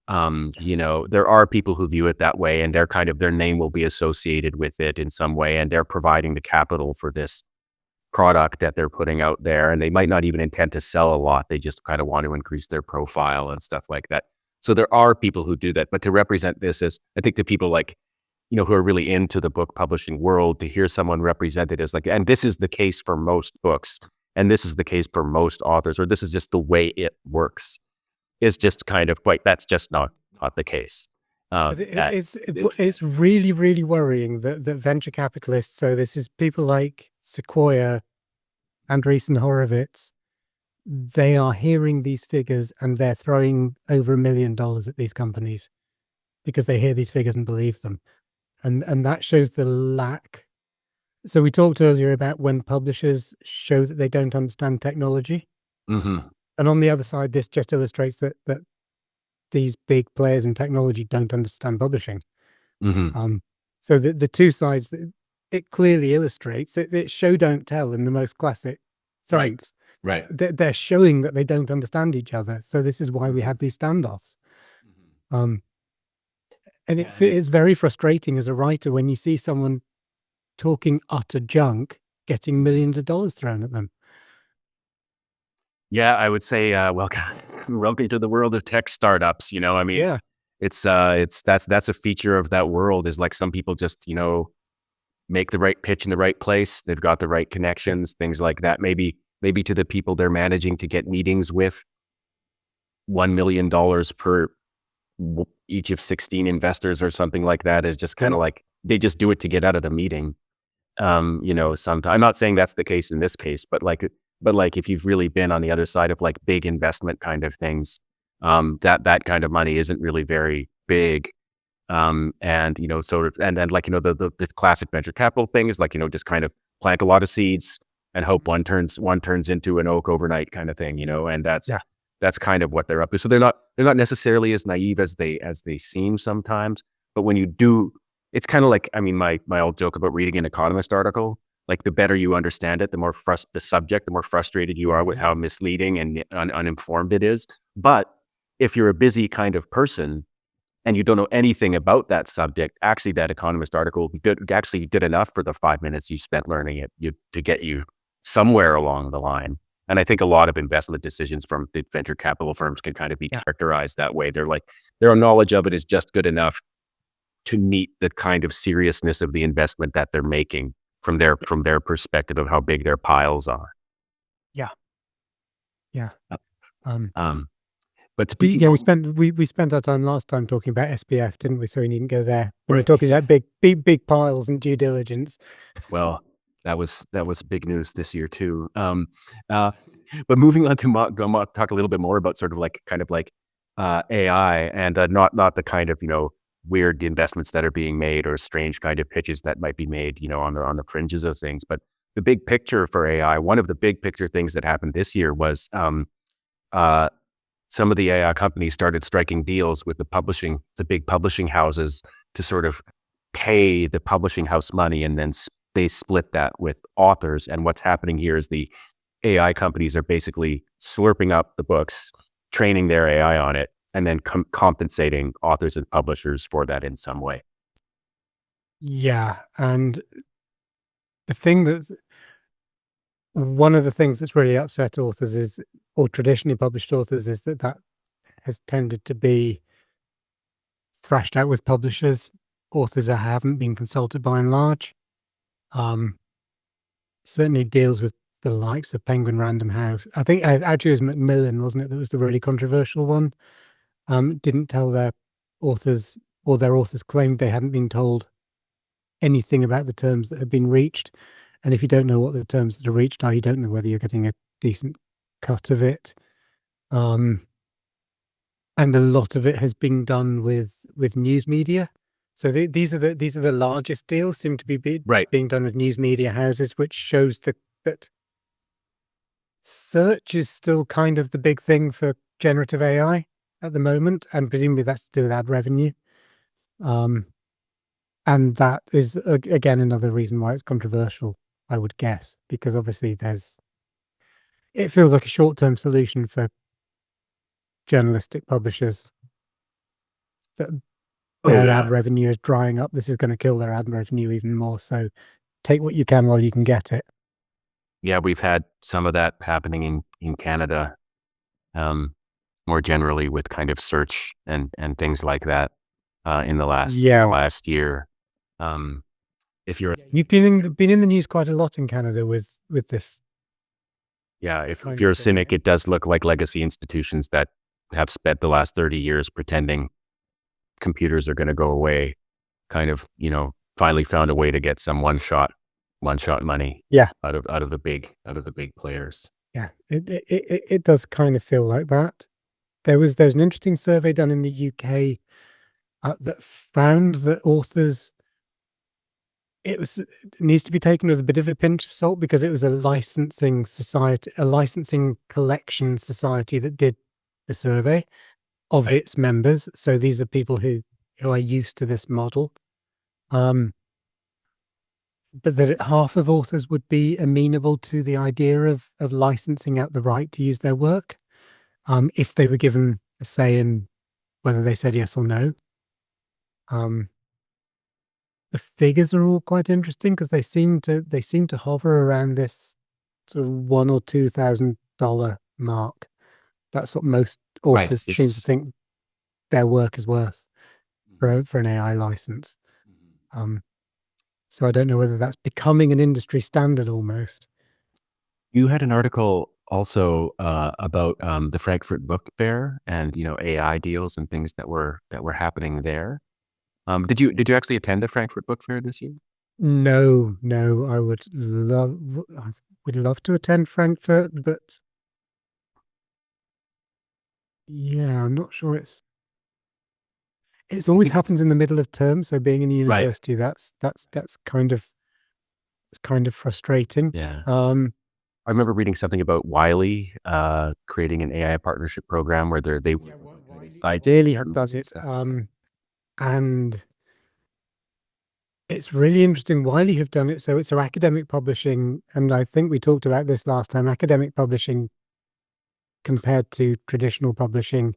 There are people who view it that way, and their name will be associated with it in some way, and they're providing the capital for this product that they're putting out there, and they might not even intend to sell a lot. They just kind of want to increase their profile and stuff like that. So there are people who do that, but to represent this as, I think the people like, who are really into the book publishing world, to hear someone represented as like, and this is the case for most books, and this is the case for most authors, or this is just the way it works, is just kind of that's just not the case. It's really, really worrying that venture capitalists, so this is people like Sequoia, Andreessen Horowitz, they are hearing these figures and they're throwing over $1 million at these companies because they hear these figures and believe them. And that shows the lack. So we talked earlier about when publishers show that they don't understand technology. Mm-hmm. And on the other side, this just illustrates that these big players in technology don't understand publishing. Mm-hmm. So the two sides, it clearly illustrates, it's show don't tell in the most classic sense. Right. They're showing that they don't understand each other. So this is why we have these standoffs. And it's very frustrating as a writer when you see someone talking utter junk, getting millions of dollars thrown at them. Yeah, I would say, welcome to the world of tech startups. I mean, Yeah. It's that's a feature of that world, is like some people just, make the right pitch in the right place. They've got the right connections, things like that. Maybe to the people they're managing to get meetings with, $1 million per each of 16 investors or something like that is just kind of like, they just do it to get out of the meeting. Sometimes, I'm not saying that's the case in this case, but if you've really been on the other side of like big investment kind of things, that kind of money isn't really very big. And then like, the classic venture capital thing is like, just kind of plant a lot of seeds and hope one turns into an oak overnight kind of thing, and that's kind of what they're up to. So they're not necessarily as naive as they seem sometimes, but when you do, it's kind of like, I mean, my old joke about reading an Economist article, like the better you understand it, the more the subject, the more frustrated you are with how misleading and uninformed it is. But if you're a busy kind of person and you don't know anything about that subject, actually that Economist article actually did enough for the 5 minutes you spent learning it to get you somewhere along the line. And I think a lot of investment decisions from the venture capital firms can kind of be characterized that way. They're like, their knowledge of it is just good enough to meet the kind of seriousness of the investment that they're making from their perspective of how big their piles are. Yeah. But we spent our time last time talking about SPF, didn't we? So we needn't go there. We were talking about big piles and due diligence. Well, that was big news this year too. But moving on to talk a little bit more about sort of like kind of like AI and not the kind of weird investments that are being made or strange kind of pitches that might be made on the fringes of things, but the big picture for AI. One of the big picture things that happened this year was some of the AI companies started striking deals with the big publishing houses to sort of pay the publishing house money, and then they split that with authors. And what's happening here is the AI companies are basically slurping up the books, training their AI on it, and then compensating authors and publishers for that in some way. Yeah, and the thing that's one of the things that's really upset authors is, or traditionally published authors, is that has tended to be thrashed out with publishers. Authors haven't been consulted by and large. Certainly deals with the likes of Penguin Random House. I think actually it was Macmillan, wasn't it, that was the really controversial one. Didn't tell their authors, or their authors claimed they hadn't been told anything about the terms that had been reached. And if you don't know what the terms that are reached are, you don't know whether you're getting a decent cut of it. And a lot of it has been done with news media. So these are the largest deals, seem to be being done with news media houses, which shows that search is still kind of the big thing for generative AI at the moment, and presumably that's to do with ad revenue. And that is again another reason why it's controversial, I would guess, because obviously it feels like a short-term solution for journalistic publishers that their ad revenue is drying up. This is going to kill their ad revenue even more. So take what you can while you can get it. Yeah, we've had some of that happening in Canada, more generally with kind of search and things like that in the last year. If you're You've been in the news quite a lot in Canada with this. Yeah, if you're a cynic, it does look like legacy institutions that have spent the last 30 years pretending computers are going to go away, kind of, finally found a way to get some one shot money out of the big players. Yeah, it does kind of feel like that. There's an interesting survey done in the UK that found that authors, it needs to be taken with a bit of a pinch of salt, because it was a licensing collection society that did the survey of its members. So these are people who are used to this model. But that half of authors would be amenable to the idea of licensing out the right to use their work, if they were given a say in whether they said yes or no. The figures are all quite interesting, because they seem to hover around this sort of $1,000 or $2,000 mark. That's what most authors seem to think their work is worth for an AI license. So I don't know whether that's becoming an industry standard almost. You had an article also about the Frankfurt Book Fair and AI deals and things that were happening there. Did you actually attend the Frankfurt Book Fair this year? No, I would love to attend Frankfurt, but yeah, I'm not sure it's always happens in the middle of term. So being in a university, that's kind of frustrating. Yeah. I remember reading something about Wiley creating an AI partnership program where they ideally does it. And it's really interesting. Wiley have done it. So academic publishing, and I think we talked about this last time, academic publishing compared to traditional publishing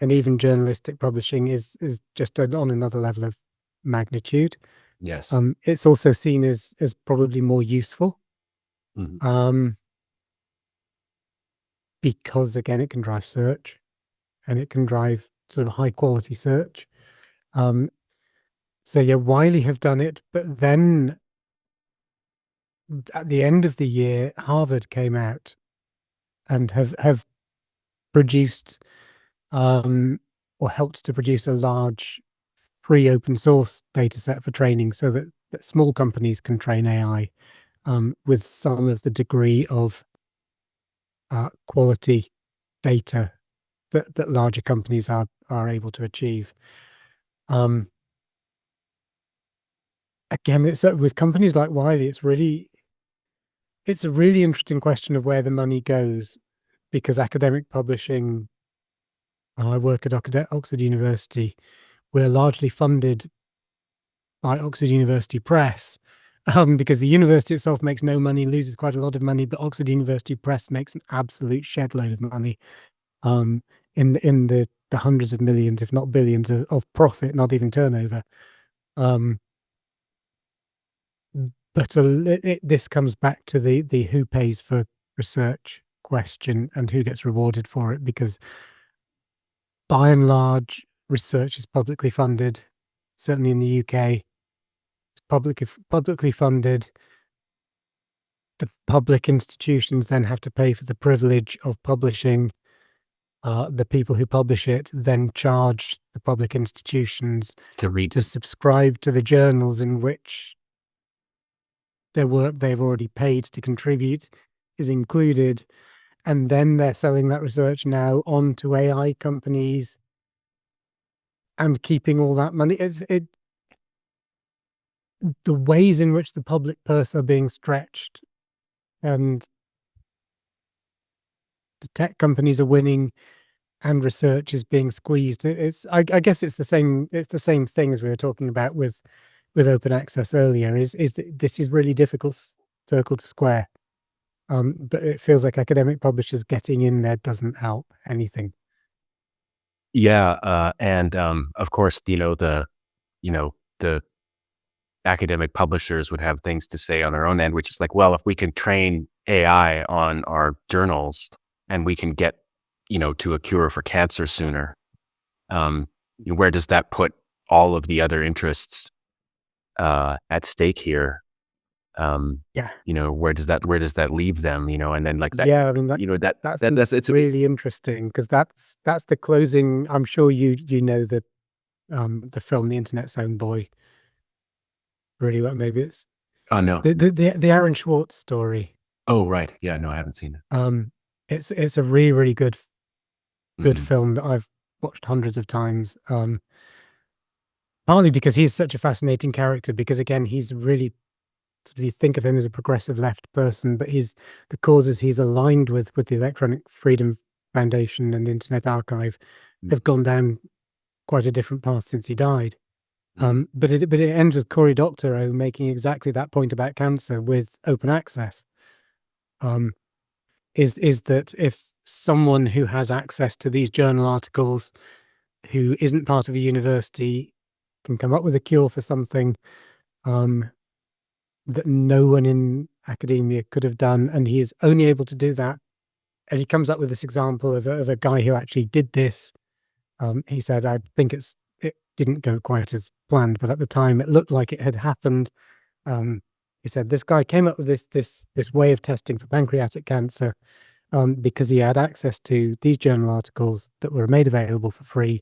and even journalistic publishing is just on another level of magnitude. Yes. It's also seen as probably more useful. Because again, it can drive search, and it can drive sort of high quality search. So yeah, Wiley have done it, but then at the end of the year, Harvard came out and have produced or helped to produce a large free open source data set for training, so that small companies can train AI with some of the degree of quality data that larger companies are able to achieve. Again, it's with companies like Wiley, it's a really interesting question of where the money goes, because academic publishing, I work at Oxford University, we're largely funded by Oxford University Press, because the university itself makes no money, loses quite a lot of money, but Oxford University Press makes an absolute shed load of money, in the hundreds of millions, if not billions, of profit, not even turnover. But this comes back to the who pays for research question and who gets rewarded for it, because by and large, research is publicly funded. Certainly in the UK, it's publicly funded. The public institutions then have to pay for the privilege of publishing. The people who publish it then charge the public institutions to read. to subscribe to the journals in which their work they've already paid to contribute is included. And then they're selling that research now on to AI companies and keeping all that money. The ways in which the public purse are being stretched and the tech companies are winning and research is being squeezed. I guess it's the same thing as we were talking about with open access earlier, is that this is really difficult circle to square. But it feels like academic publishers getting in there doesn't help anything. Yeah, and of course, the academic publishers would have things to say on their own end, which is like, well, if we can train AI on our journals and we can get, to a cure for cancer sooner, where does that put all of the other interests at stake here? Yeah. Where does that leave them? And then like that, Yeah, I mean, that's it's really interesting, because that's the closing. I'm sure you know the film The Internet's Own Boy really well. Maybe it's Oh no. the Aaron Schwartz story. Oh right. Yeah, no, I haven't seen it. It's a really, really good Mhm. film that I've watched hundreds of times. Partly because he's such a fascinating character, because again, he's really, you think of him as a progressive left person, but the causes he's aligned with the Electronic Freedom Foundation and the Internet Archive have gone down quite a different path since he died. But it ends with Cory Doctorow making exactly that point about cancer with open access. Is that if someone who has access to these journal articles, who isn't part of a university, can come up with a cure for something that no one in academia could have done, and he is only able to do that. And he comes up with this example of a guy who actually did this. He said, I think it didn't go quite as planned, but at the time it looked like it had happened. He said this guy came up with this way of testing for pancreatic cancer because he had access to these journal articles that were made available for free.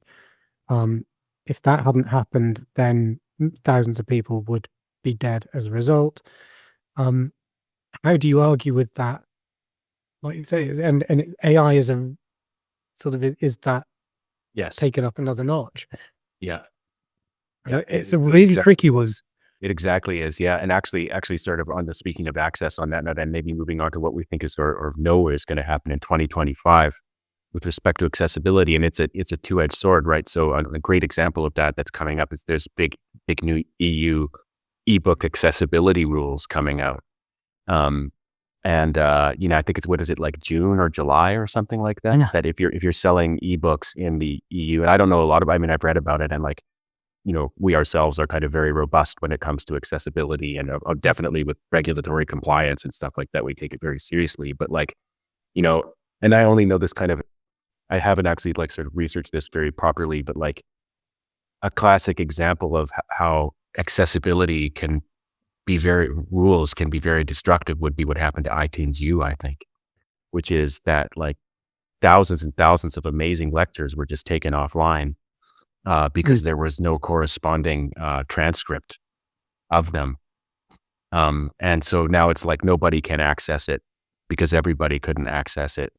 If that hadn't happened, then thousands of people would be dead as a result. How do you argue with that? Like you say, and AI is a sort of, is that Yes. taken up another notch? Yeah. It's a really tricky one. It exactly is. Yeah. And actually sort of on the, speaking of access on that note, and maybe moving on to what we think is or know is going to happen in 2025 with respect to accessibility. And it's a two-edged sword, right? So a great example of that that's coming up is there's big new EU ebook accessibility rules coming out. I think it's, what is it, like June or July or something like that? Yeah. That if you're selling ebooks in the EU, and I don't know a lot about, I mean, I've read about it, and like, we ourselves are kind of very robust when it comes to accessibility, and definitely with regulatory compliance and stuff like that, we take it very seriously. But like, and I only know this kind of, I haven't actually like sort of researched this very properly, but like a classic example of how accessibility rules can be very destructive would be what happened to iTunes U, I think, which is that like thousands and thousands of amazing lectures were just taken offline because there was no corresponding transcript of them. And so now it's like nobody can access it because everybody couldn't access it.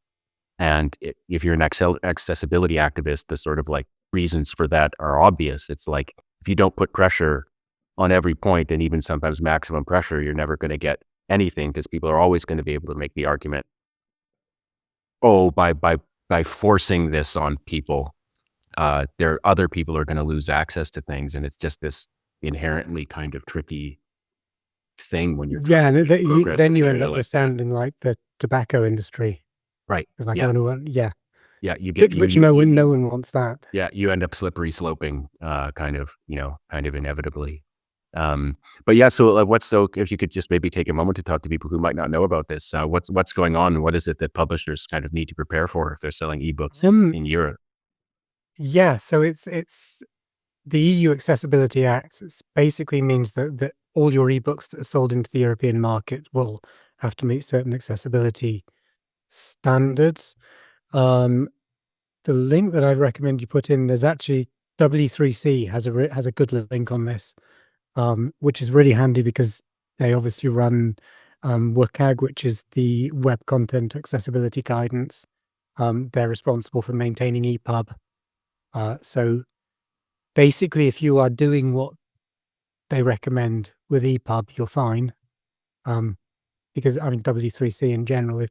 And if you're an accessibility activist, the sort of like reasons for that are obvious. It's like, if you don't put pressure on every point, and even sometimes maximum pressure, you're never going to get anything, because people are always going to be able to make the argument, oh, by forcing this on people, other people are going to lose access to things. And it's just this inherently kind of tricky thing when you're Yeah, and progress then you it end up like just sounding like the tobacco industry. right. It's like, Yeah. oh no, yeah, Yeah. You get which no one wants that. yeah, you end up slippery sloping, kind of inevitably. But yeah, so if you could just maybe take a moment to talk to people who might not know about this, what's going on? What is it that publishers kind of need to prepare for if they're selling ebooks in Europe? Yeah, so it's the EU Accessibility Act. It basically means that all your ebooks that are sold into the European market will have to meet certain accessibility standards. The link that I'd recommend you put in, there's actually W3C has a good link on this, which is really handy because they obviously run WCAG, which is the Web Content Accessibility Guidance. They're responsible for maintaining EPUB. So basically, if you are doing what they recommend with EPUB, you're fine. Because I mean W3C in general,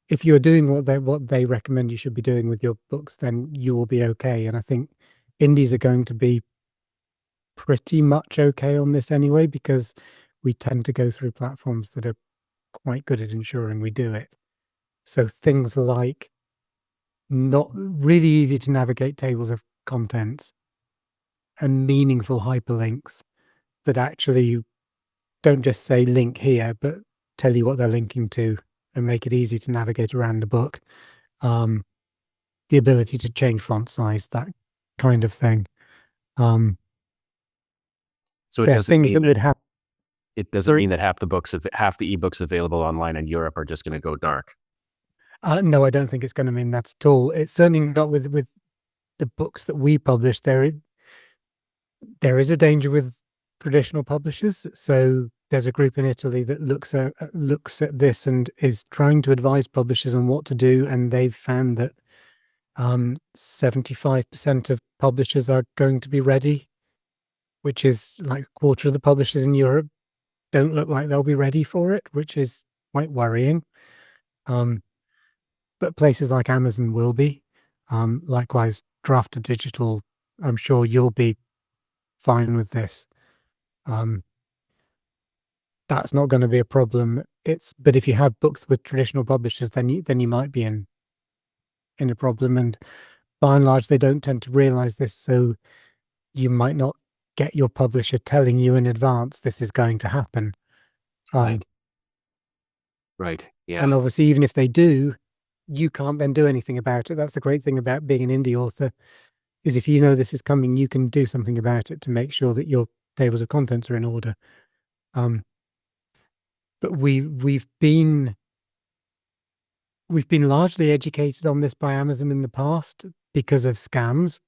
if you're doing what they recommend you should be doing with your books, then you will be okay. And I think indies are going to be pretty much okay on this anyway, because we tend to go through platforms that are quite good at ensuring we do it. So things like not really easy to navigate tables of contents and meaningful hyperlinks that actually don't just say link here, but tell you what they're linking to and make it easy to navigate around the book. The ability to change font size, that kind of thing. So it There are doesn't things mean that would happen. it doesn't mean that half the ebooks available online in Europe are just going to go dark. No, I don't think it's going to mean that at all. It's certainly not with the books that we publish. There is a danger with traditional publishers. So there's a group in Italy that looks at this and is trying to advise publishers on what to do, and they've found that 75% of publishers are going to be ready, which is like a quarter of the publishers in Europe don't look like they'll be ready for it, which is quite worrying. But places like Amazon will be. Likewise, Draft to Digital, I'm sure you'll be fine with this. That's not going to be a problem. But if you have books with traditional publishers, then you might be in a problem. And by and large, they don't tend to realize this, so you might not get your publisher telling you in advance this is going to happen. Right. Yeah. And obviously, even if they do, you can't then do anything about it. That's the great thing about being an indie author, is if you know this is coming, you can do something about it to make sure that your tables of contents are in order. But we've been largely educated on this by Amazon in the past because of scams.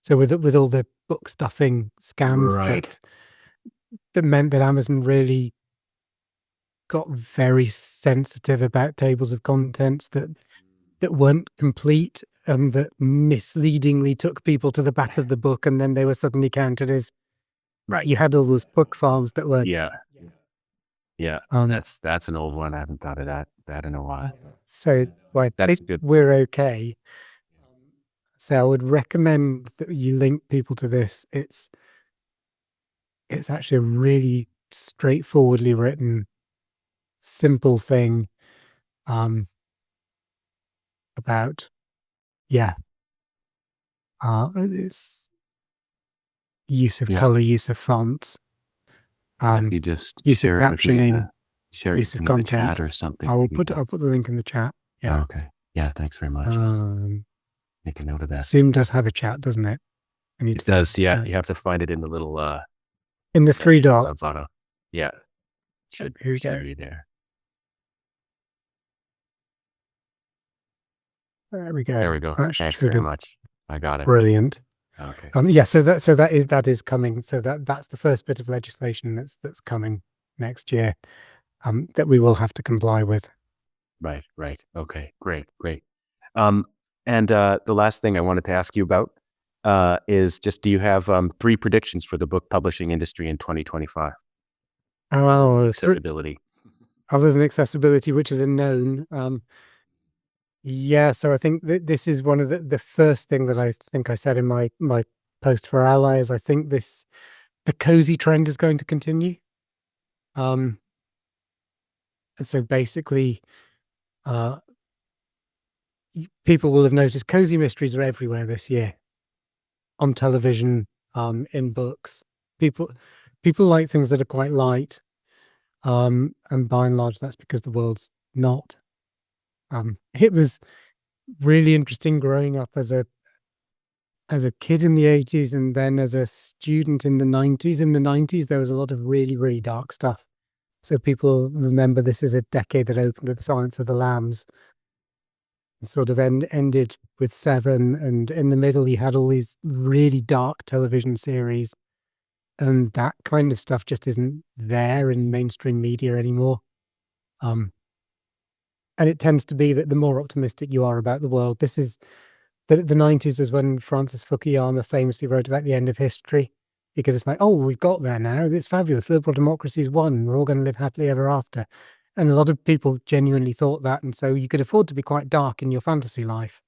So with all the book stuffing scams, Right. that meant that Amazon really got very sensitive about tables of contents that weren't complete and that misleadingly took people to the back of the book, and then they were suddenly counted as Right. you had all those book farms that were that's an old one. I haven't thought of that in a while. So I That's think good. we're okay. So I would recommend that you link people to this. It's actually a really straightforwardly written, simple thing about it's use of color, use of fonts, You just use of share it with me captioning, share use it of in the content. chat or something. I'll put the link in the chat. Yeah. Oh, okay. Yeah. Thanks very much. Make a note of that. Zoom does have a chat, doesn't it? It does. Yeah. You have to find it in the little in the three dots. Yeah. Should be there. There we go. There we go. Thanks very much. I got it. Brilliant. Okay. Yeah. So that is coming. So that's the first bit of legislation that's coming next year. That we will have to comply with. Right. Okay. Great. And the last thing I wanted to ask you about is just, do you have 3 predictions for the book publishing industry in 2025? Accessibility. Other than accessibility, which is a known. Yeah, so I think this is one of the first thing that I think I said in my post for allies. I think the cozy trend is going to continue. And so basically, people will have noticed cozy mysteries are everywhere this year, on television, in books. People like things that are quite light, and by and large, that's because the world's not. It was really interesting growing up as a kid in the 80s and then as a student in the 90s. In the 90s, there was a lot of really, really dark stuff. So people remember this is a decade that opened with Silence of the Lambs, sort of ended with Seven, and in the middle you had all these really dark television series, and that kind of stuff just isn't there in mainstream media anymore. And it tends to be that the more optimistic you are about the world, this is the 90s was when Francis Fukuyama famously wrote about the end of history, because it's like, oh, we've got there now, it's fabulous, liberal democracy's won, we're all going to live happily ever after. And a lot of people genuinely thought that, and so you could afford to be quite dark in your fantasy life.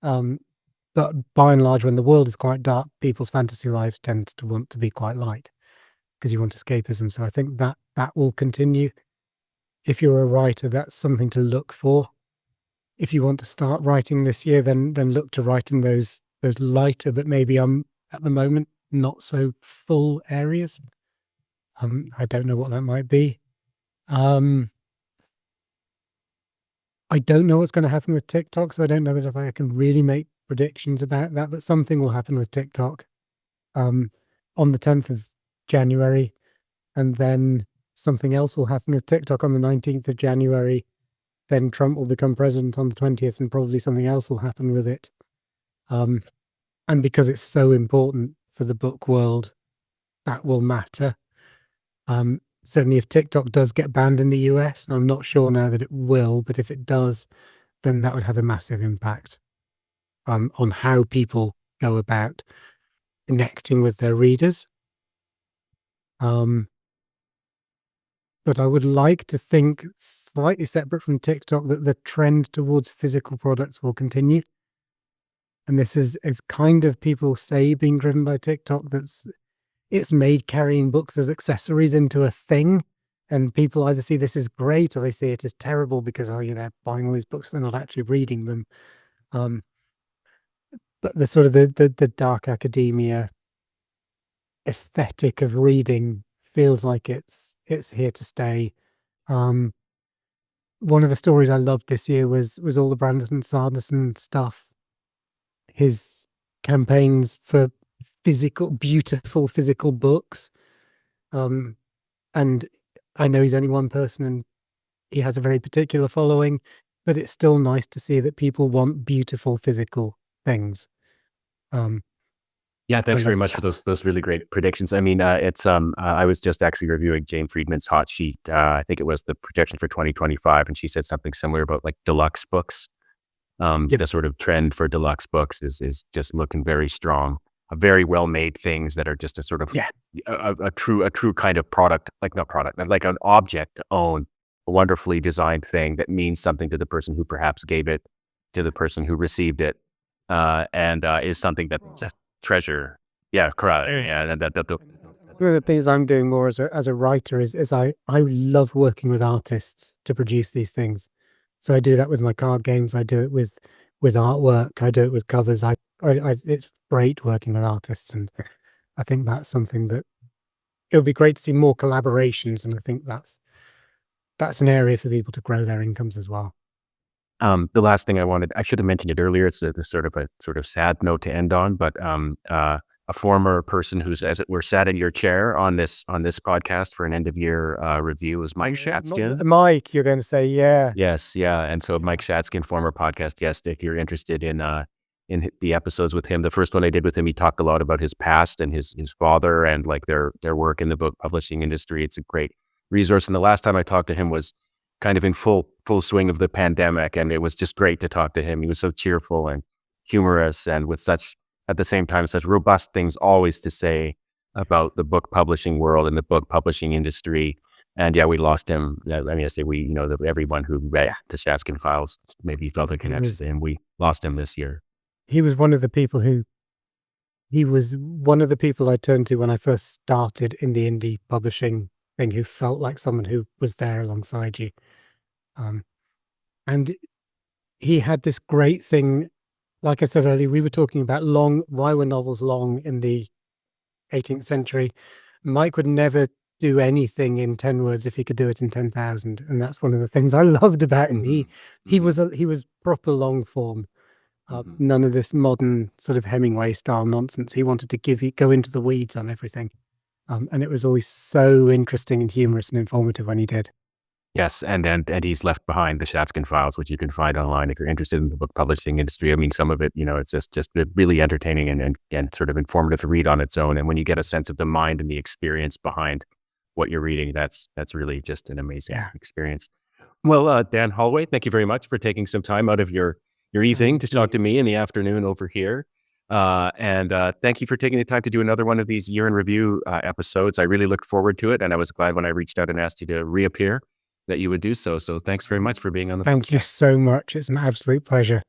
But by and large, when the world is quite dark, people's fantasy lives tend to want to be quite light because you want escapism. So I think that will continue. If you're a writer, that's something to look for. If you want to start writing this year, then look to write in those lighter, but maybe at the moment not so full areas. I don't know what that might be. I don't know what's going to happen with TikTok, so I don't know that if I can really make predictions about that, but something will happen with TikTok on the 10th of January, and then something else will happen with TikTok on the 19th of January. Then Trump will become president on the 20th, and probably something else will happen with it. And because it's so important for the book world, that will matter. Certainly if TikTok does get banned in the US, and I'm not sure now that it will, but if it does, then that would have a massive impact on how people go about connecting with their readers. But I would like to think, slightly separate from TikTok, that the trend towards physical products will continue. And this is kind of, people say, being driven by TikTok, it's made carrying books as accessories into a thing. And people either see this as great or they see it as terrible because, oh, they're buying all these books, they're not actually reading them. But the sort of the dark academia aesthetic of reading feels like it's here to stay. One of the stories I loved this year was all the Brandon Sanderson stuff. His campaigns for beautiful physical books. And I know he's only one person and he has a very particular following, but it's still nice to see that people want beautiful physical things. Yeah, thanks very much for those really great predictions. I mean, it's I was just actually reviewing Jane Friedman's hot sheet. I think it was the projection for 2025, and she said something similar about like deluxe books. The sort of trend for deluxe books is just looking very strong. Very well made things that are just a sort of a true kind of product, like not product, but like an object to own, a wonderfully designed thing that means something to the person who perhaps gave it, to the person who received it, and is something that just treasure. Yeah, correct. Yeah, one of the things I'm doing more as a writer is I love working with artists to produce these things. So I do that with my card games. I do it with artwork. I do it with covers. It's great working with artists, and I think that's something that it would be great to see more collaborations. And I think that's an area for people to grow their incomes as well. The last thing I should have mentioned it earlier. It's a sort of sad note to end on, but a former person who's, as it were, sat in your chair on this podcast for an end of year review is Mike Shatskin. Mike, you're going to say, yeah. Yes, yeah. And so Mike Shatskin, former podcast guest, if you're interested in the episodes with him, the first one I did with him, he talked a lot about his past and his father and like their work in the book publishing industry. It's a great resource. And the last time I talked to him was kind of in full swing of the pandemic, and it was just great to talk to him. He was so cheerful and humorous, and with at the same time, such robust things always to say about the book publishing world and the book publishing industry. And yeah, we lost him. I mean, I say we, everyone who read the Shatskin Files maybe felt a connection to him. We lost him this year. He was one of the people I turned to when I first started in the indie publishing thing, who felt like someone who was there alongside you. And he had this great thing, like I said earlier, we were talking about why were novels long in the 18th century? Mike would never do anything in 10 words if he could do it in 10,000. And that's one of the things I loved about him. He was proper long form. None of this modern sort of Hemingway style nonsense. He wanted to go into the weeds on everything. And it was always so interesting and humorous and informative when he did. Yes, and he's left behind the Shatskin Files, which you can find online if you're interested in the book publishing industry. I mean, some of it, it's just really entertaining and sort of informative to read on its own. And when you get a sense of the mind and the experience behind what you're reading, that's really just an amazing experience. Well, Dan Holloway, thank you very much for taking some time out of your evening to talk to me in the afternoon over here. And thank you for taking the time to do another one of these year in review episodes. I really looked forward to it, and I was glad when I reached out and asked you to reappear that you would do so. So thanks very much for being on the Thank you so much. It's an absolute pleasure.